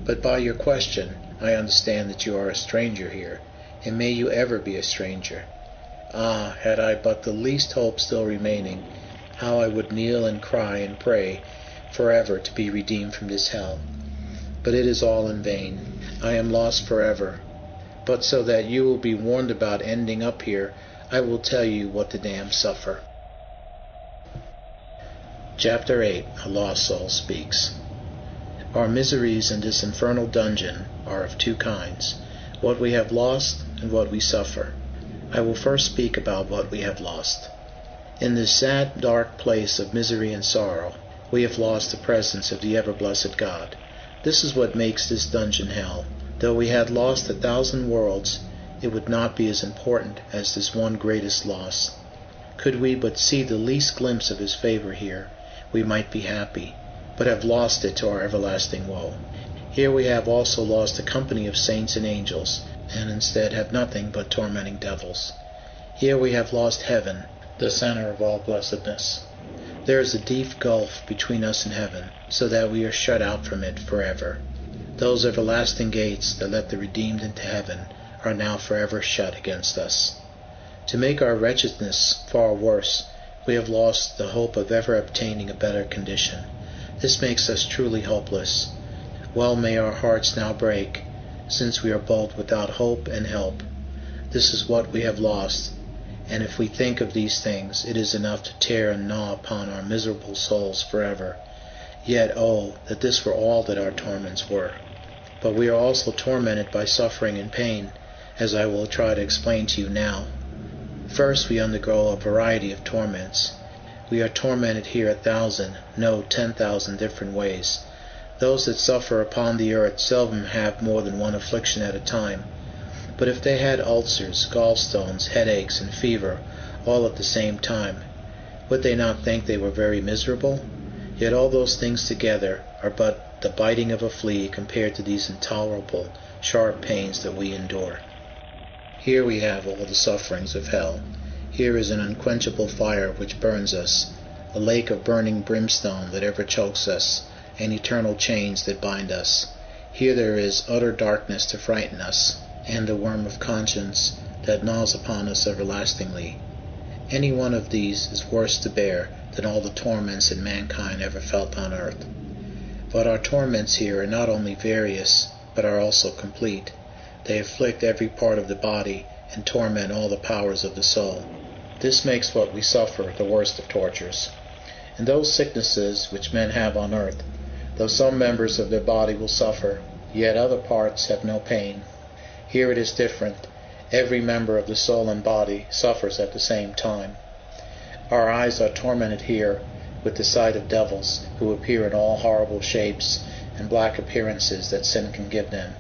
But by your question, I understand that you are a stranger here, and may you ever be a stranger. Ah, had I but the least hope still remaining, how I would kneel and cry and pray forever to be redeemed from this hell. But it is all in vain. I am lost forever. But so that you will be warned about ending up here, I will tell you what the damned suffer. Chapter 8. A Lost Soul Speaks. Our miseries in this infernal dungeon are of two kinds, what we have lost and what we suffer. I will first speak about what we have lost. In this sad, dark place of misery and sorrow, we have lost the presence of the ever-blessed God. This is what makes this dungeon hell. Though we had lost 1,000 worlds, it would not be as important as this one greatest loss. Could we but see the least glimpse of His favor here, we might be happy, but have lost it to our everlasting woe. Here we have also lost the company of saints and angels, and instead have nothing but tormenting devils. Here we have lost heaven, the center of all blessedness. There is a deep gulf between us and heaven, so that we are shut out from it forever. Those everlasting gates that let the redeemed into heaven are now forever shut against us. To make our wretchedness far worse, we have lost the hope of ever obtaining a better condition. This makes us truly hopeless. Well may our hearts now break, since we are both without hope and help. This is what we have lost, and if we think of these things, it is enough to tear and gnaw upon our miserable souls forever. Yet, oh, that this were all that our torments were. But we are also tormented by suffering and pain, as I will try to explain to you now. First, we undergo a variety of torments. We are tormented here 1,000, no 10,000 different ways. Those that suffer upon the earth seldom have more than one affliction at a time. But if they had ulcers, gallstones, headaches, and fever, all at the same time, would they not think they were very miserable? Yet all those things together are but the biting of a flea compared to these intolerable, sharp pains that we endure. Here we have all the sufferings of hell. Here is an unquenchable fire which burns us, a lake of burning brimstone that ever chokes us, and eternal chains that bind us. Here there is utter darkness to frighten us, and the worm of conscience that gnaws upon us everlastingly. Any one of these is worse to bear than all the torments that mankind ever felt on earth. But our torments here are not only various, but are also complete. They afflict every part of the body, and torment all the powers of the soul. This makes what we suffer the worst of tortures. In those sicknesses which men have on earth, though some members of their body will suffer, yet other parts have no pain. Here it is different. Every member of the soul and body suffers at the same time. Our eyes are tormented here with the sight of devils, who appear in all horrible shapes and black appearances that sin can give them.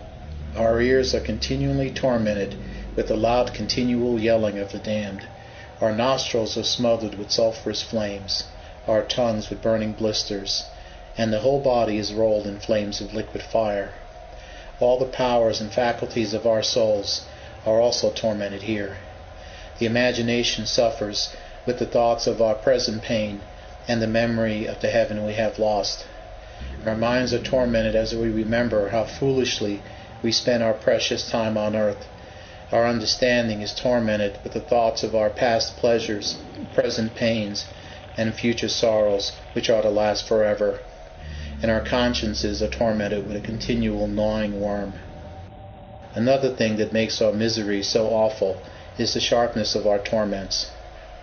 Our ears are continually tormented with the loud continual yelling of the damned. Our nostrils are smothered with sulphurous flames, our tongues with burning blisters, and the whole body is rolled in flames of liquid fire. All the powers and faculties of our souls are also tormented here. The imagination suffers with the thoughts of our present pain and the memory of the heaven we have lost. Our minds are tormented as we remember how foolishly we spent our precious time on earth. Our understanding is tormented with the thoughts of our past pleasures, present pains, and future sorrows which are to last forever. And our consciences are tormented with a continual gnawing worm. Another thing that makes our misery so awful is the sharpness of our torments.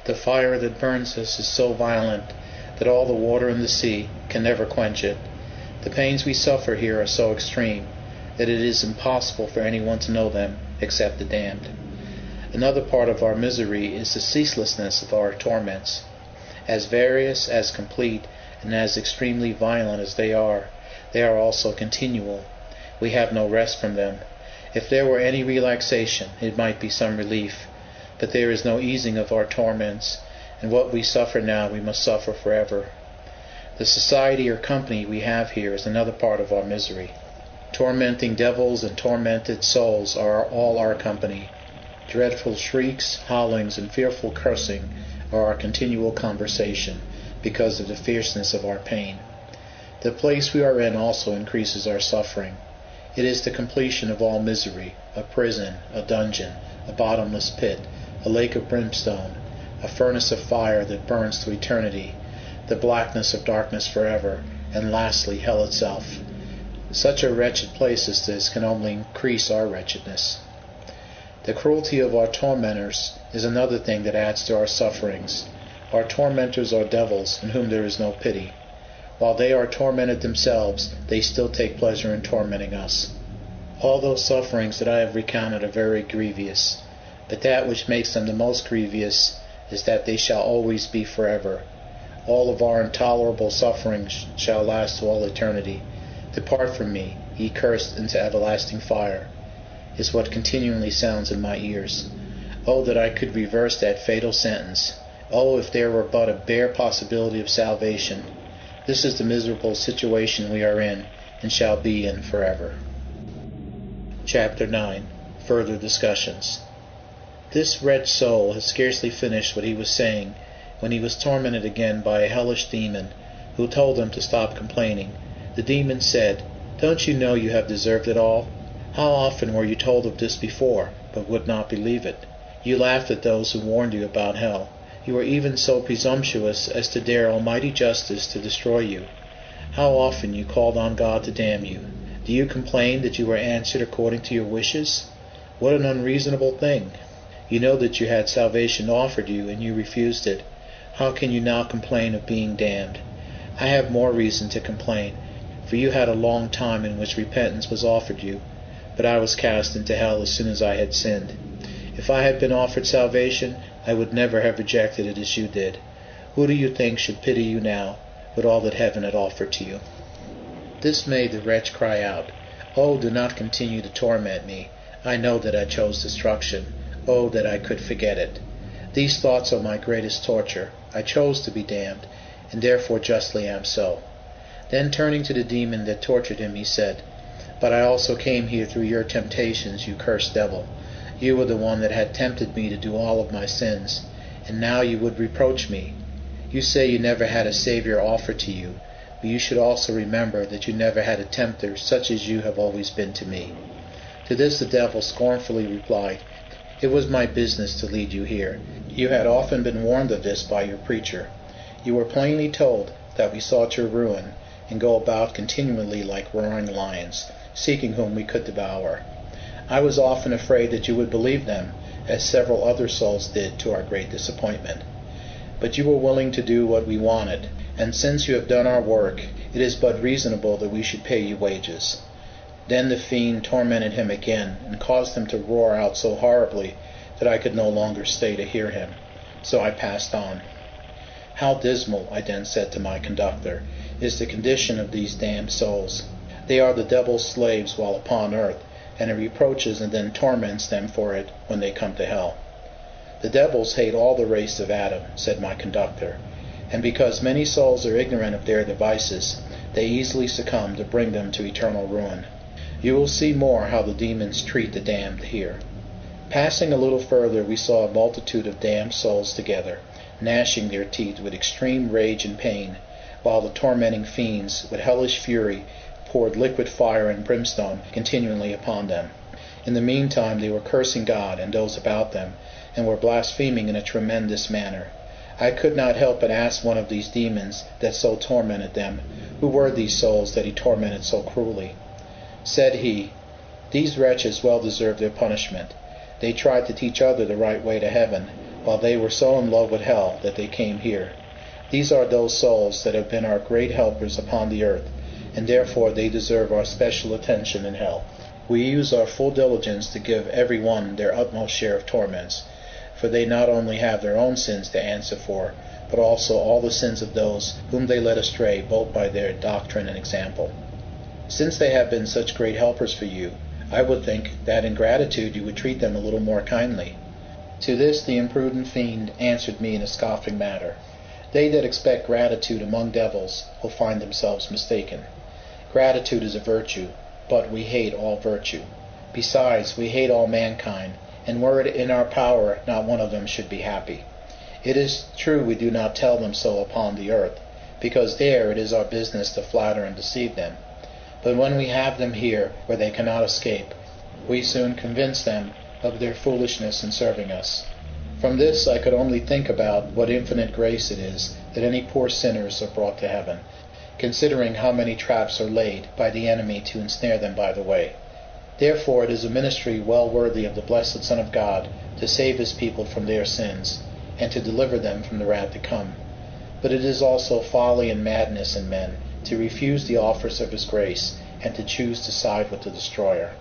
The fire that burns us is so violent that all the water in the sea can never quench it. The pains we suffer here are so extreme that it is impossible for anyone to know them except the damned. Another part of our misery is the ceaselessness of our torments. As various, as complete, and as extremely violent as they are also continual. We have no rest from them. If there were any relaxation, it might be some relief. But there is no easing of our torments, and what we suffer now we must suffer forever. The society or company we have here is another part of our misery. Tormenting devils and tormented souls are all our company. Dreadful shrieks, howlings, and fearful cursing are our continual conversation, because of the fierceness of our pain. The place we are in also increases our suffering. It is the completion of all misery, a prison, a dungeon, a bottomless pit, a lake of brimstone, a furnace of fire that burns to eternity, the blackness of darkness forever, and lastly hell itself. Such a wretched place as this can only increase our wretchedness. The cruelty of our tormentors is another thing that adds to our sufferings. Our tormentors are devils, in whom there is no pity. While they are tormented themselves, they still take pleasure in tormenting us. All those sufferings that I have recounted are very grievous, but that which makes them the most grievous is that they shall always be forever. All of our intolerable sufferings shall last to all eternity. Depart from me, ye cursed, into everlasting fire, is what continually sounds in my ears. Oh, that I could reverse that fatal sentence. Oh, if there were but a bare possibility of salvation. This is the miserable situation we are in, and shall be in forever. Chapter 9. Further Discussions. This wretched soul had scarcely finished what he was saying, when he was tormented again by a hellish demon, who told him to stop complaining. The demon said, "Don't you know you have deserved it all? How often were you told of this before, but would not believe it? You laughed at those who warned you about hell. You were even so presumptuous as to dare Almighty Justice to destroy you. How often you called on God to damn you. Do you complain that you were answered according to your wishes? What an unreasonable thing! You know that you had salvation offered you, and you refused it. How can you now complain of being damned? I have more reason to complain, for you had a long time in which repentance was offered you, but I was cast into hell as soon as I had sinned. If I had been offered salvation, I would never have rejected it as you did. Who do you think should pity you now, with all that heaven had offered to you?" This made the wretch cry out, "Oh, do not continue to torment me. I know that I chose destruction. Oh, that I could forget it. These thoughts are my greatest torture. I chose to be damned, and therefore justly am so." Then turning to the demon that tortured him, he said, "But I also came here through your temptations, you cursed devil. You were the one that had tempted me to do all of my sins, and now you would reproach me. You say you never had a Savior offered to you, but you should also remember that you never had a tempter such as you have always been to me." To this the devil scornfully replied, "It was my business to lead you here. You had often been warned of this by your preacher. You were plainly told that we sought your ruin, and go about continually like roaring lions, seeking whom we could devour. I was often afraid that you would believe them, as several other souls did to our great disappointment. But you were willing to do what we wanted, and since you have done our work, it is but reasonable that we should pay you wages." Then the fiend tormented him again, and caused him to roar out so horribly that I could no longer stay to hear him. So I passed on. "How dismal," I then said to my conductor, "is the condition of these damned souls. They are the devil's slaves while upon earth, and he reproaches and then torments them for it when they come to hell." "The devils hate all the race of Adam," said my conductor, "and because many souls are ignorant of their devices, they easily succumb to bring them to eternal ruin. You will see more how the demons treat the damned here." Passing a little further, we saw a multitude of damned souls together, gnashing their teeth with extreme rage and pain, while the tormenting fiends, with hellish fury, poured liquid fire and brimstone continually upon them. In the meantime they were cursing God and those about them, and were blaspheming in a tremendous manner. I could not help but ask one of these demons that so tormented them, who were these souls that he tormented so cruelly. Said he, "These wretches well deserve their punishment. They tried to teach others the right way to heaven, while they were so in love with hell that they came here. These are those souls that have been our great helpers upon the earth, and therefore they deserve our special attention in hell. We use our full diligence to give every one their utmost share of torments, for they not only have their own sins to answer for, but also all the sins of those whom they led astray both by their doctrine and example. Since they have been such great helpers for you, I would think that in gratitude you would treat them a little more kindly. To this the imprudent fiend answered me in a scoffing manner. They that expect gratitude among devils will find themselves mistaken. Gratitude is a virtue, but we hate all virtue. Besides, we hate all mankind, and were it in our power, not one of them should be happy. It is true we do not tell them so upon the earth, because there it is our business to flatter and deceive them. But when we have them here, where they cannot escape, we soon convince them of their foolishness in serving us. From this I could only think about what infinite grace it is that any poor sinners are brought to heaven, considering how many traps are laid by the enemy to ensnare them by the way. Therefore it is a ministry well worthy of the blessed Son of God to save his people from their sins, and to deliver them from the wrath to come. But it is also folly and madness in men to refuse the offers of his grace, and to choose to side with the destroyer.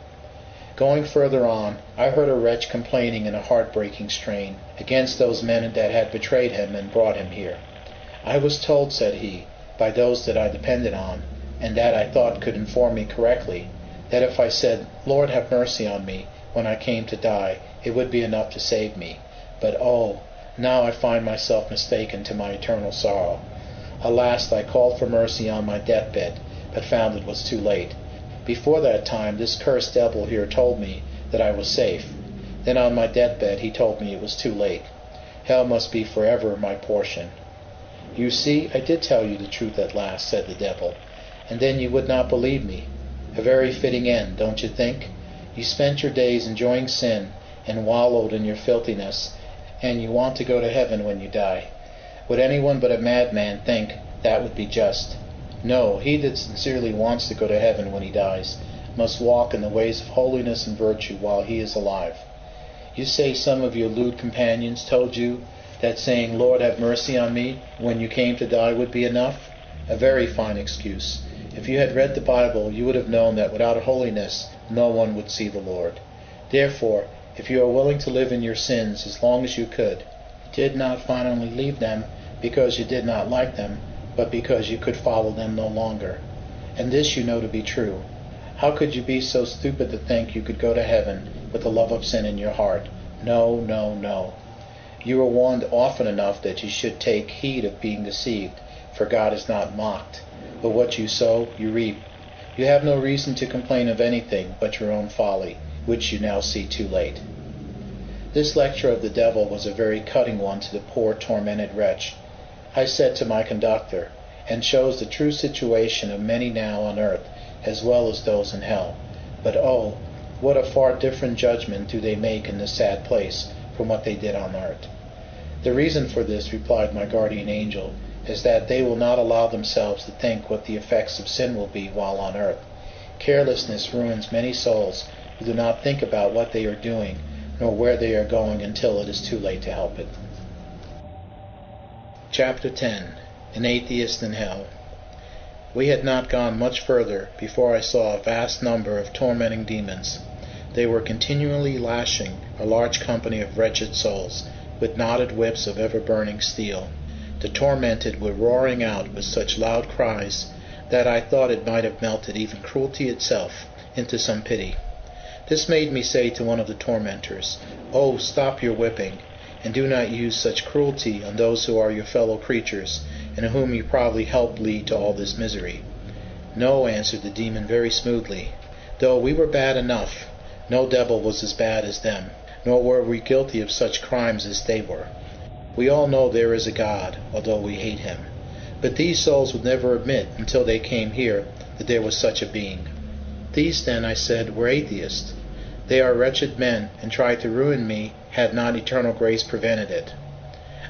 Going further on, I heard a wretch complaining in a heartbreaking strain against those men that had betrayed him and brought him here. I was told, said he, by those that I depended on, and that I thought could inform me correctly, that if I said, Lord, have mercy on me, when I came to die, it would be enough to save me. But oh, now I find myself mistaken to my eternal sorrow. Alas, I called for mercy on my deathbed, but found it was too late. Before that time, this cursed devil here told me that I was safe. Then on my deathbed he told me it was too late. Hell must be forever my portion. You see, I did tell you the truth at last, said the devil, and then you would not believe me. A very fitting end, don't you think? You spent your days enjoying sin, and wallowed in your filthiness, and you want to go to heaven when you die. Would anyone but a madman think that would be just? No, he that sincerely wants to go to heaven when he dies must walk in the ways of holiness and virtue while he is alive. You say some of your lewd companions told you that saying, Lord, have mercy on me, when you came to die would be enough? A very fine excuse. If you had read the Bible, you would have known that without holiness no one would see the Lord. Therefore, if you are willing to live in your sins as long as you could, you did not finally leave them because you did not like them, but because you could follow them no longer. And this you know to be true. How could you be so stupid to think you could go to heaven with the love of sin in your heart? No, no, no. You were warned often enough that you should take heed of being deceived, for God is not mocked. But what you sow, you reap. You have no reason to complain of anything but your own folly, which you now see too late. This lecture of the devil was a very cutting one to the poor tormented wretch. I said to my conductor, and shows the true situation of many now on earth, as well as those in hell. But oh, what a far different judgment do they make in this sad place from what they did on earth. The reason for this, replied my guardian angel, is that they will not allow themselves to think what the effects of sin will be while on earth. Carelessness ruins many souls who do not think about what they are doing, nor where they are going until it is too late to help it. Chapter 10. An Atheist in Hell. We had not gone much further before I saw a vast number of tormenting demons. They were continually lashing a large company of wretched souls with knotted whips of ever-burning steel. The tormented were roaring out with such loud cries that I thought it might have melted even cruelty itself into some pity. This made me say to one of the tormentors, "Oh, stop your whipping, and do not use such cruelty on those who are your fellow creatures, and whom you probably helped lead to all this misery." "No," answered the demon very smoothly, "though we were bad enough, no devil was as bad as them, nor were we guilty of such crimes as they were. We all know there is a God, although we hate him. But these souls would never admit, until they came here, that there was such a being." These, then, I said, were atheists. They are wretched men, and tried to ruin me had not eternal grace prevented it.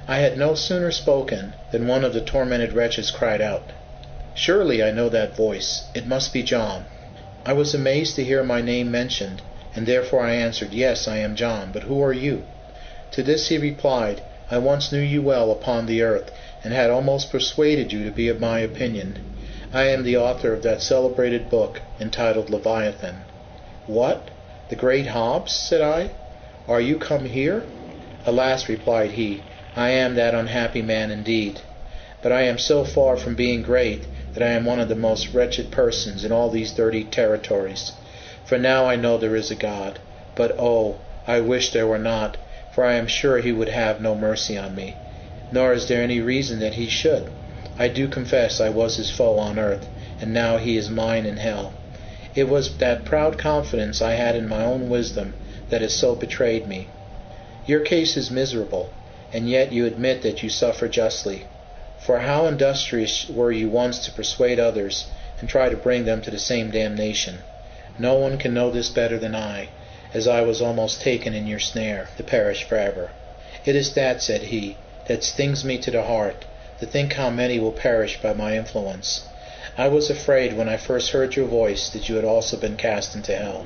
I had no sooner spoken than one of the tormented wretches cried out, "Surely I know that voice. It must be John." I was amazed to hear my name mentioned, and therefore I answered, "Yes, I am John, but who are you?" To this he replied, I once knew you well upon the earth, and had almost persuaded you to be of my opinion. I am the author of that celebrated book entitled Leviathan. What? The great Hobbes? Said I. Are you come here? Alas, replied he, I am that unhappy man indeed. But I am so far from being great that I am one of the most wretched persons in all these dirty territories. For now I know there is a God. But oh, I wish there were not, for I am sure he would have no mercy on me. Nor is there any reason that he should. I do confess I was his foe on earth, and now he is mine in hell. It was that proud confidence I had in my own wisdom that has so betrayed me. Your case is miserable, and yet you admit that you suffer justly. For how industrious were you once to persuade others, and try to bring them to the same damnation. No one can know this better than I, as I was almost taken in your snare, to perish forever. It is that, said he, that stings me to the heart, to think how many will perish by my influence. I was afraid when I first heard your voice that you had also been cast into hell.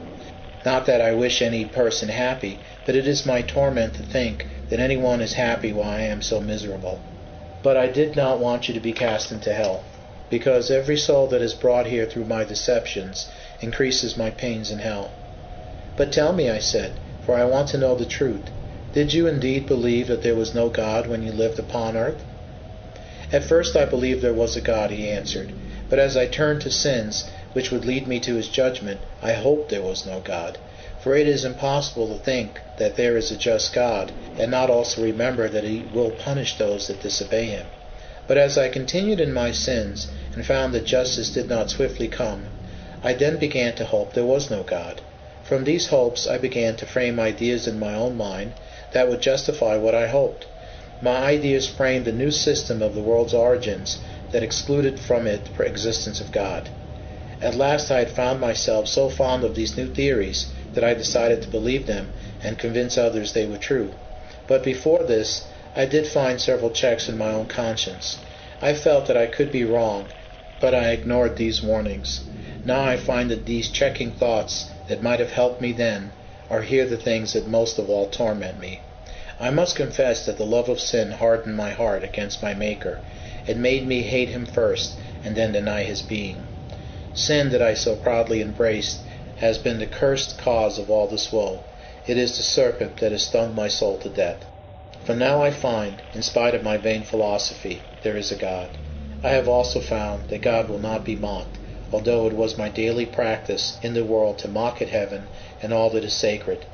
Not that I wish any person happy, but it is my torment to think that any one is happy while I am so miserable. But I did not want you to be cast into hell, because every soul that is brought here through my deceptions increases my pains in hell. But tell me, I said, for I want to know the truth, did you indeed believe that there was no God when you lived upon earth? At first I believed there was a God, he answered, but as I turned to sins, which would lead me to his judgment, I hoped there was no God. For it is impossible to think that there is a just God, and not also remember that he will punish those that disobey him. But as I continued in my sins, and found that justice did not swiftly come, I then began to hope there was no God. From these hopes I began to frame ideas in my own mind that would justify what I hoped. My ideas framed a new system of the world's origins that excluded from it the existence of God. At last I had found myself so fond of these new theories that I decided to believe them and convince others they were true. But before this, I did find several checks in my own conscience. I felt that I could be wrong, but I ignored these warnings. Now I find that these checking thoughts that might have helped me then are here the things that most of all torment me. I must confess that the love of sin hardened my heart against my Maker. It made me hate him first, and then deny his being. Sin that I so proudly embraced has been the cursed cause of all this woe. It is the serpent that has stung my soul to death. For now I find, in spite of my vain philosophy, there is a God. I have also found that God will not be mocked, although it was my daily practice in the world to mock at heaven and all that is sacred.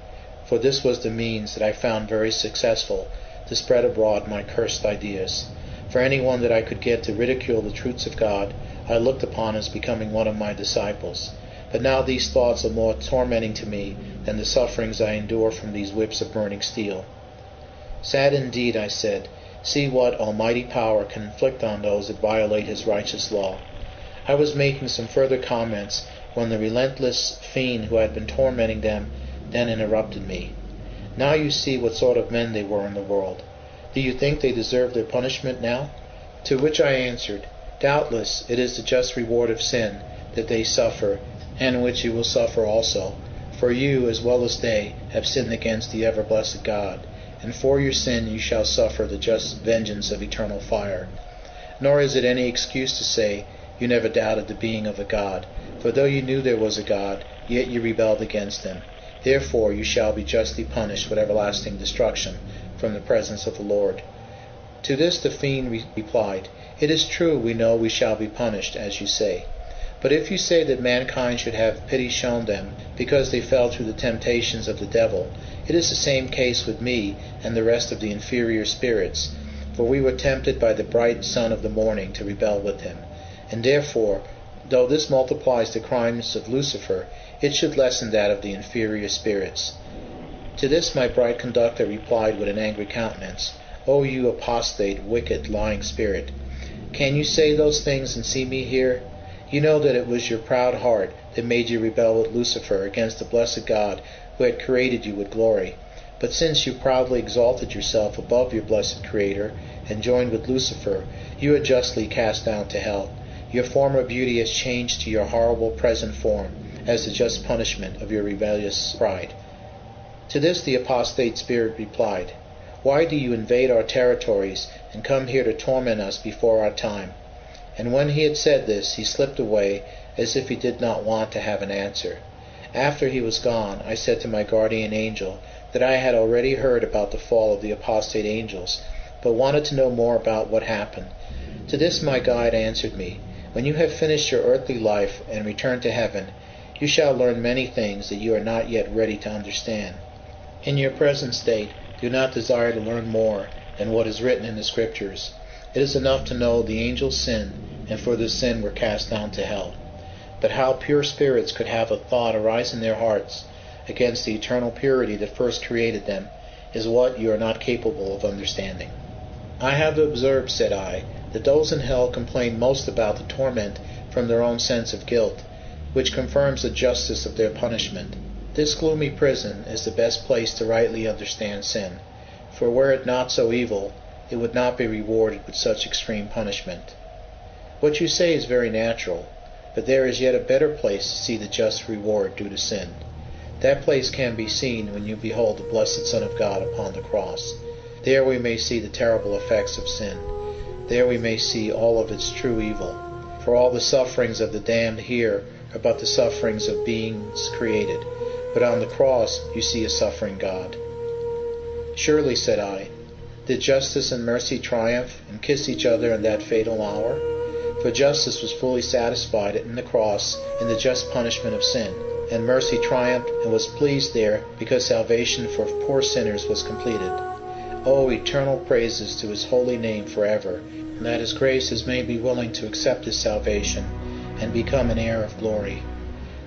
For this was the means that I found very successful to spread abroad my cursed ideas. For anyone that I could get to ridicule the truths of God, I looked upon as becoming one of my disciples. But now these thoughts are more tormenting to me than the sufferings I endure from these whips of burning steel. Sad indeed, I said, see what almighty power can inflict on those that violate his righteous law. I was making some further comments when the relentless fiend who had been tormenting them then interrupted me. Now you see what sort of men they were in the world. Do you think they deserve their punishment now? To which I answered, doubtless it is the just reward of sin that they suffer, and which you will suffer also. For you, as well as they, have sinned against the ever-blessed God, and for your sin you shall suffer the just vengeance of eternal fire. Nor is it any excuse to say, you never doubted the being of a God, for though you knew there was a God, yet you rebelled against him. Therefore you shall be justly punished with everlasting destruction from the presence of the Lord. To this the fiend replied, it is true, we know we shall be punished, as you say. But if you say that mankind should have pity shown them, because they fell through the temptations of the devil, it is the same case with me and the rest of the inferior spirits, for we were tempted by the bright sun of the morning to rebel with him. And therefore, though this multiplies the crimes of Lucifer, it should lessen that of the inferior spirits. To this my bright conductor replied with an angry countenance, O you apostate, wicked, lying spirit, can you say those things and see me here? You know that it was your proud heart that made you rebel with Lucifer against the blessed God who had created you with glory. But since you proudly exalted yourself above your blessed Creator and joined with Lucifer, you are justly cast down to hell. Your former beauty has changed to your horrible present form, as the just punishment of your rebellious pride. To this the apostate spirit replied, Why do you invade our territories and come here to torment us before our time?" And when he had said this, he slipped away as if he did not want to have an answer. After he was gone, I said to my guardian angel that I had already heard about the fall of the apostate angels, but wanted to know more about what happened. To this my guide answered me, "When you have finished your earthly life and return to heaven, you shall learn many things that you are not yet ready to understand. In your present state, do not desire to learn more than what is written in the Scriptures. It is enough to know the angels sinned, and for this sin were cast down to hell. But how pure spirits could have a thought arise in their hearts against the eternal purity that first created them is what you are not capable of understanding." "I have observed," said I, "that those in hell complain most about the torment from their own sense of guilt, which confirms the justice of their punishment. This gloomy prison is the best place to rightly understand sin, for were it not so evil, it would not be rewarded with such extreme punishment. What you say is very natural, but there is yet a better place to see the just reward due to sin. That place can be seen when you behold the blessed Son of God upon the cross. There we may see the terrible effects of sin. There we may see all of its true evil. For all the sufferings of the damned here are but the sufferings of beings created, but on the cross you see a suffering God." "Surely," said I, "did justice and mercy triumph and kiss each other in that fatal hour? For justice was fully satisfied in the cross in the just punishment of sin, and mercy triumphed and was pleased there because salvation for poor sinners was completed. Oh, eternal praises to his holy name forever, and that his grace has made me willing to accept his salvation and become an heir of glory.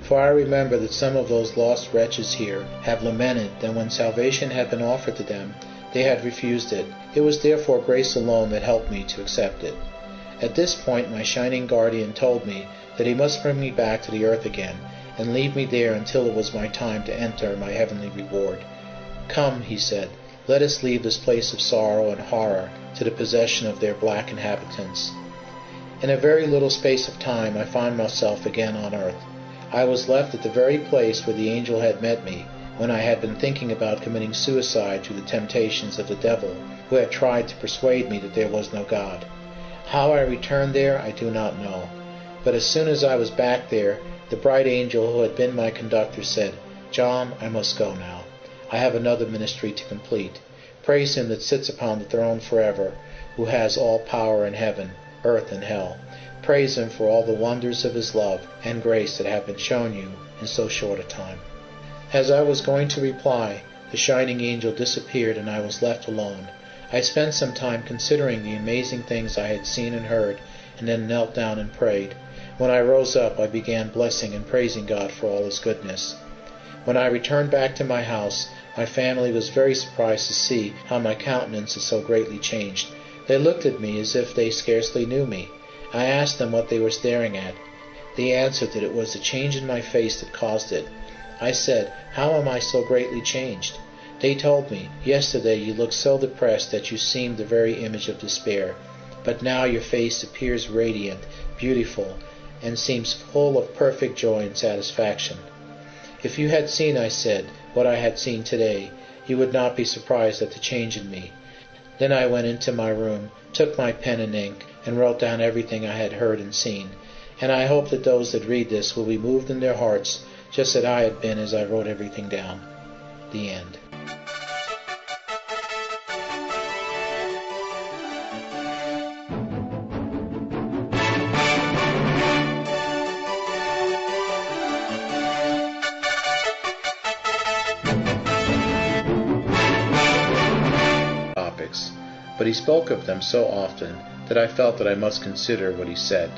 For I remember that some of those lost wretches here have lamented that when salvation had been offered to them, they had refused it. It was therefore grace alone that helped me to accept it." At this point my shining guardian told me that he must bring me back to the earth again, and leave me there until it was my time to enter my heavenly reward. "Come," he said, "let us leave this place of sorrow and horror to the possession of their black inhabitants." In a very little space of time I found myself again on earth. I was left at the very place where the angel had met me, when I had been thinking about committing suicide through the temptations of the devil, who had tried to persuade me that there was no God. How I returned there I do not know, but as soon as I was back there, the bright angel who had been my conductor said, "John, I must go now. I have another ministry to complete. Praise him that sits upon the throne forever, who has all power in heaven, earth, and hell. Praise him for all the wonders of his love and grace that have been shown you in so short a time." As I was going to reply, the shining angel disappeared and I was left alone. I spent some time considering the amazing things I had seen and heard, and then knelt down and prayed. When I rose up, I began blessing and praising God for all his goodness. When I returned back to my house, my family was very surprised to see how my countenance had so greatly changed. They looked at me as if they scarcely knew me. I asked them what they were staring at. They answered that it was the change in my face that caused it. I said, "How am I so greatly changed?" They told me, "Yesterday you looked so depressed that you seemed the very image of despair, but now your face appears radiant, beautiful, and seems full of perfect joy and satisfaction." "If you had seen," I said, "what I had seen today, you would not be surprised at the change in me." Then I went into my room, took my pen and ink, and wrote down everything I had heard and seen, and I hope that those that read this will be moved in their hearts just as I had been as I wrote everything down. The end. But he spoke of them so often that I felt that I must consider what he said.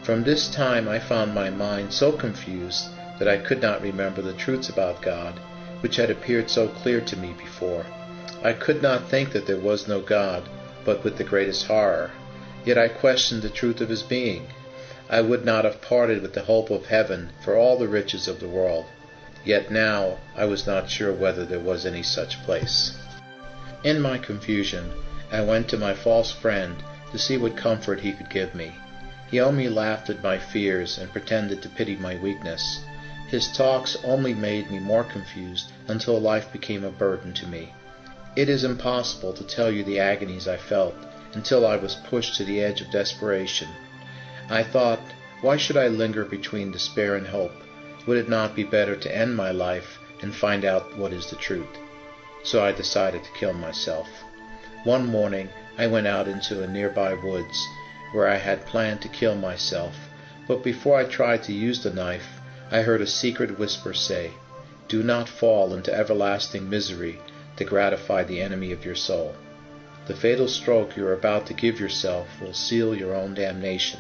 From this time I found my mind so confused that I could not remember the truths about God, which had appeared so clear to me before. I could not think that there was no God, but with the greatest horror. Yet I questioned the truth of his being. I would not have parted with the hope of heaven for all the riches of the world. Yet now I was not sure whether there was any such place. In my confusion, I went to my false friend to see what comfort he could give me. He only laughed at my fears and pretended to pity my weakness. His talks only made me more confused until life became a burden to me. It is impossible to tell you the agonies I felt until I was pushed to the edge of desperation. I thought, why should I linger between despair and hope? Would it not be better to end my life and find out what is the truth? So I decided to kill myself. One morning I went out into a nearby woods where I had planned to kill myself, but before I tried to use the knife, I heard a secret whisper say, "Do not fall into everlasting misery to gratify the enemy of your soul. The fatal stroke you are about to give yourself will seal your own damnation.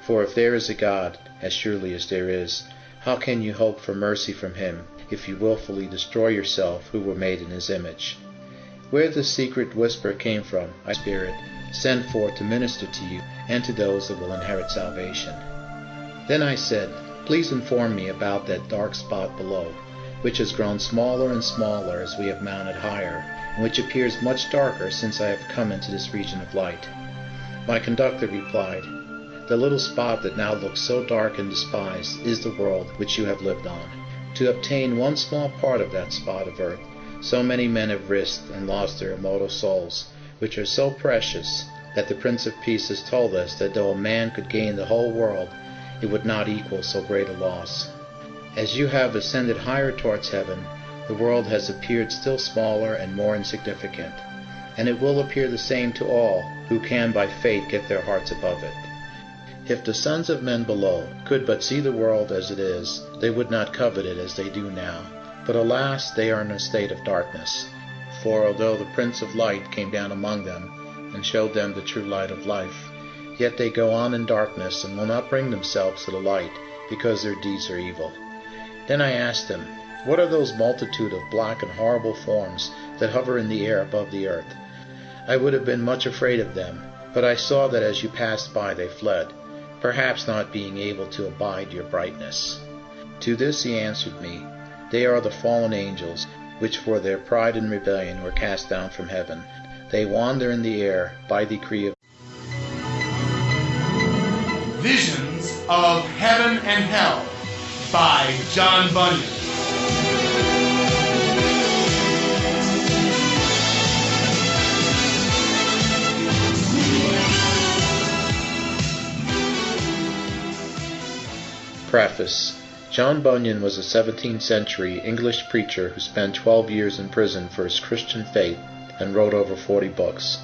For if there is a God, as surely as there is, how can you hope for mercy from him if you willfully destroy yourself who were made in his image?" Where the secret whisper came from, I, Spirit, send forth to minister to you and to those that will inherit salvation. Then I said, "Please inform me about that dark spot below, which has grown smaller and smaller as we have mounted higher, and which appears much darker since I have come into this region of light." My conductor replied, "The little spot that now looks so dark and despised is the world which you have lived on. To obtain one small part of that spot of earth, so many men have risked and lost their immortal souls, which are so precious that the Prince of Peace has told us that though a man could gain the whole world, it would not equal so great a loss. As you have ascended higher towards heaven, the world has appeared still smaller and more insignificant, and it will appear the same to all who can by faith get their hearts above it. If the sons of men below could but see the world as it is, they would not covet it as they do now. But alas, they are in a state of darkness. For although the Prince of Light came down among them, and showed them the true light of life, yet they go on in darkness, and will not bring themselves to the light, because their deeds are evil." Then I asked him, "What are those multitude of black and horrible forms that hover in the air above the earth?" I would have been much afraid of them, but I saw that as you passed by they fled, perhaps not being able to abide your brightness. To this he answered me, "They are the fallen angels, which for their pride and rebellion were cast down from heaven. They wander in the air by decree of..." Visions of Heaven and Hell by John Bunyan. Preface. John Bunyan was a 17th century English preacher who spent 12 years in prison for his Christian faith and wrote over 40 books.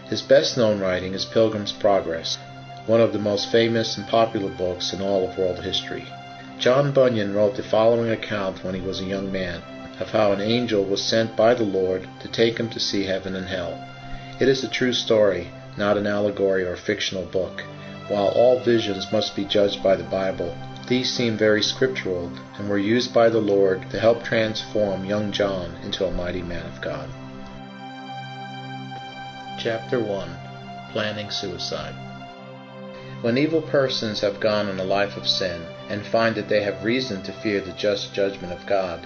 His best-known writing is Pilgrim's Progress, one of the most famous and popular books in all of world history. John Bunyan wrote the following account when he was a young man, of how an angel was sent by the Lord to take him to see heaven and hell. It is a true story, not an allegory or fictional book. While all visions must be judged by the Bible, these seem very scriptural and were used by the Lord to help transform young John into a mighty man of God. Chapter 1. Planning Suicide. When evil persons have gone on a life of sin and find that they have reason to fear the just judgment of God,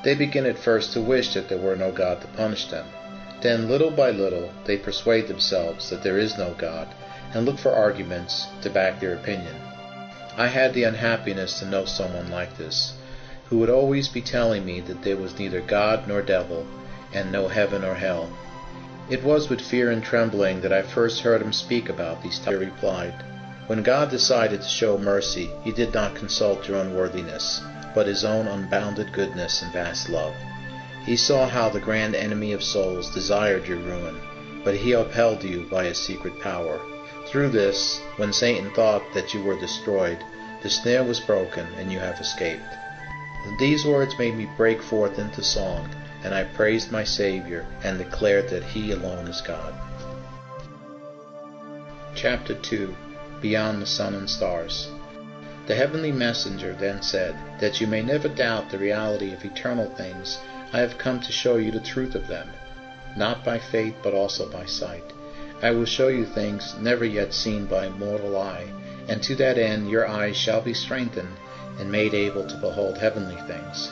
they begin at first to wish that there were no God to punish them. Then little by little they persuade themselves that there is no God and look for arguments to back their opinion. I had the unhappiness to know someone like this, who would always be telling me that there was neither God nor devil, and no heaven or hell. It was with fear and trembling that I first heard him speak about these topics. He replied, "When God decided to show mercy, he did not consult your unworthiness, but his own unbounded goodness and vast love. He saw how the grand enemy of souls desired your ruin, but he upheld you by his secret power. Through this, when Satan thought that you were destroyed, the snare was broken and you have escaped." These words made me break forth into song, and I praised my Savior and declared that he alone is God. Chapter 2. Beyond the Sun and Stars. The heavenly messenger then said, "That you may never doubt the reality of eternal things, I have come to show you the truth of them, not by faith but also by sight. I will show you things never yet seen by mortal eye, and to that end your eyes shall be strengthened and made able to behold heavenly things."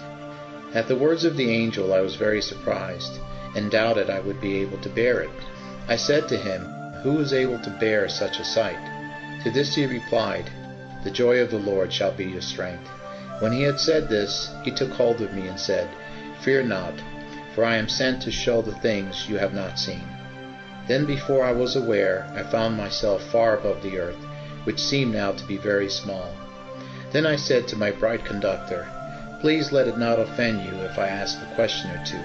At the words of the angel I was very surprised, and doubted I would be able to bear it. I said to him, "Who is able to bear such a sight?" To this he replied, "The joy of the Lord shall be your strength." When he had said this, he took hold of me and said, "Fear not, for I am sent to show the things you have not seen. Then before I was aware, I found myself far above the earth, which seemed now to be very small. Then I said to my bright conductor, "Please let it not offend you if I ask a question or two."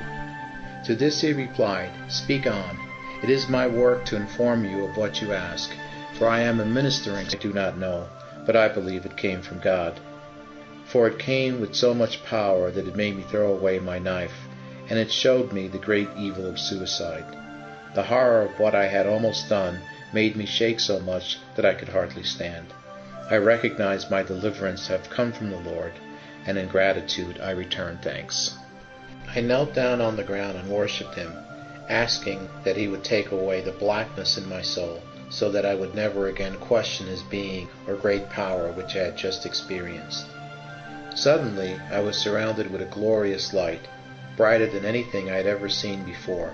To this he replied, "Speak on. It is my work to inform you of what you ask, for I am a ministering I do not know, but I believe it came from God. For it came with so much power that it made me throw away my knife, and it showed me the great evil of suicide. The horror of what I had almost done made me shake so much that I could hardly stand. I recognized my deliverance to have come from the Lord, and in gratitude I returned thanks. I knelt down on the ground and worshipped him, asking that he would take away the blackness in my soul, so that I would never again question his being or great power which I had just experienced. Suddenly I was surrounded with a glorious light, brighter than anything I had ever seen before.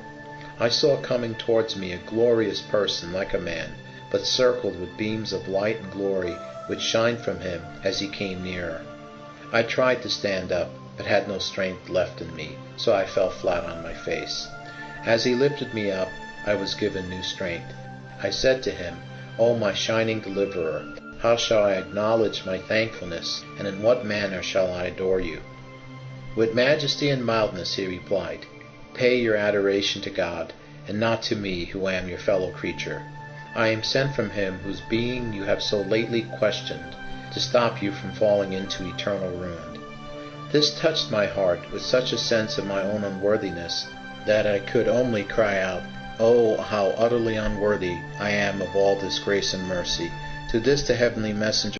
I saw coming towards me a glorious person like a man, but circled with beams of light and glory which shined from him as he came nearer. I tried to stand up, but had no strength left in me, so I fell flat on my face. As he lifted me up, I was given new strength. I said to him, "O my shining deliverer, how shall I acknowledge my thankfulness, and in what manner shall I adore you?" "With majesty and mildness," he replied, "pay your adoration to God, and not to me who am your fellow creature. I am sent from him whose being you have so lately questioned, to stop you from falling into eternal ruin." This touched my heart with such a sense of my own unworthiness that I could only cry out, "Oh, how utterly unworthy I am of all this grace and mercy." To this the heavenly messenger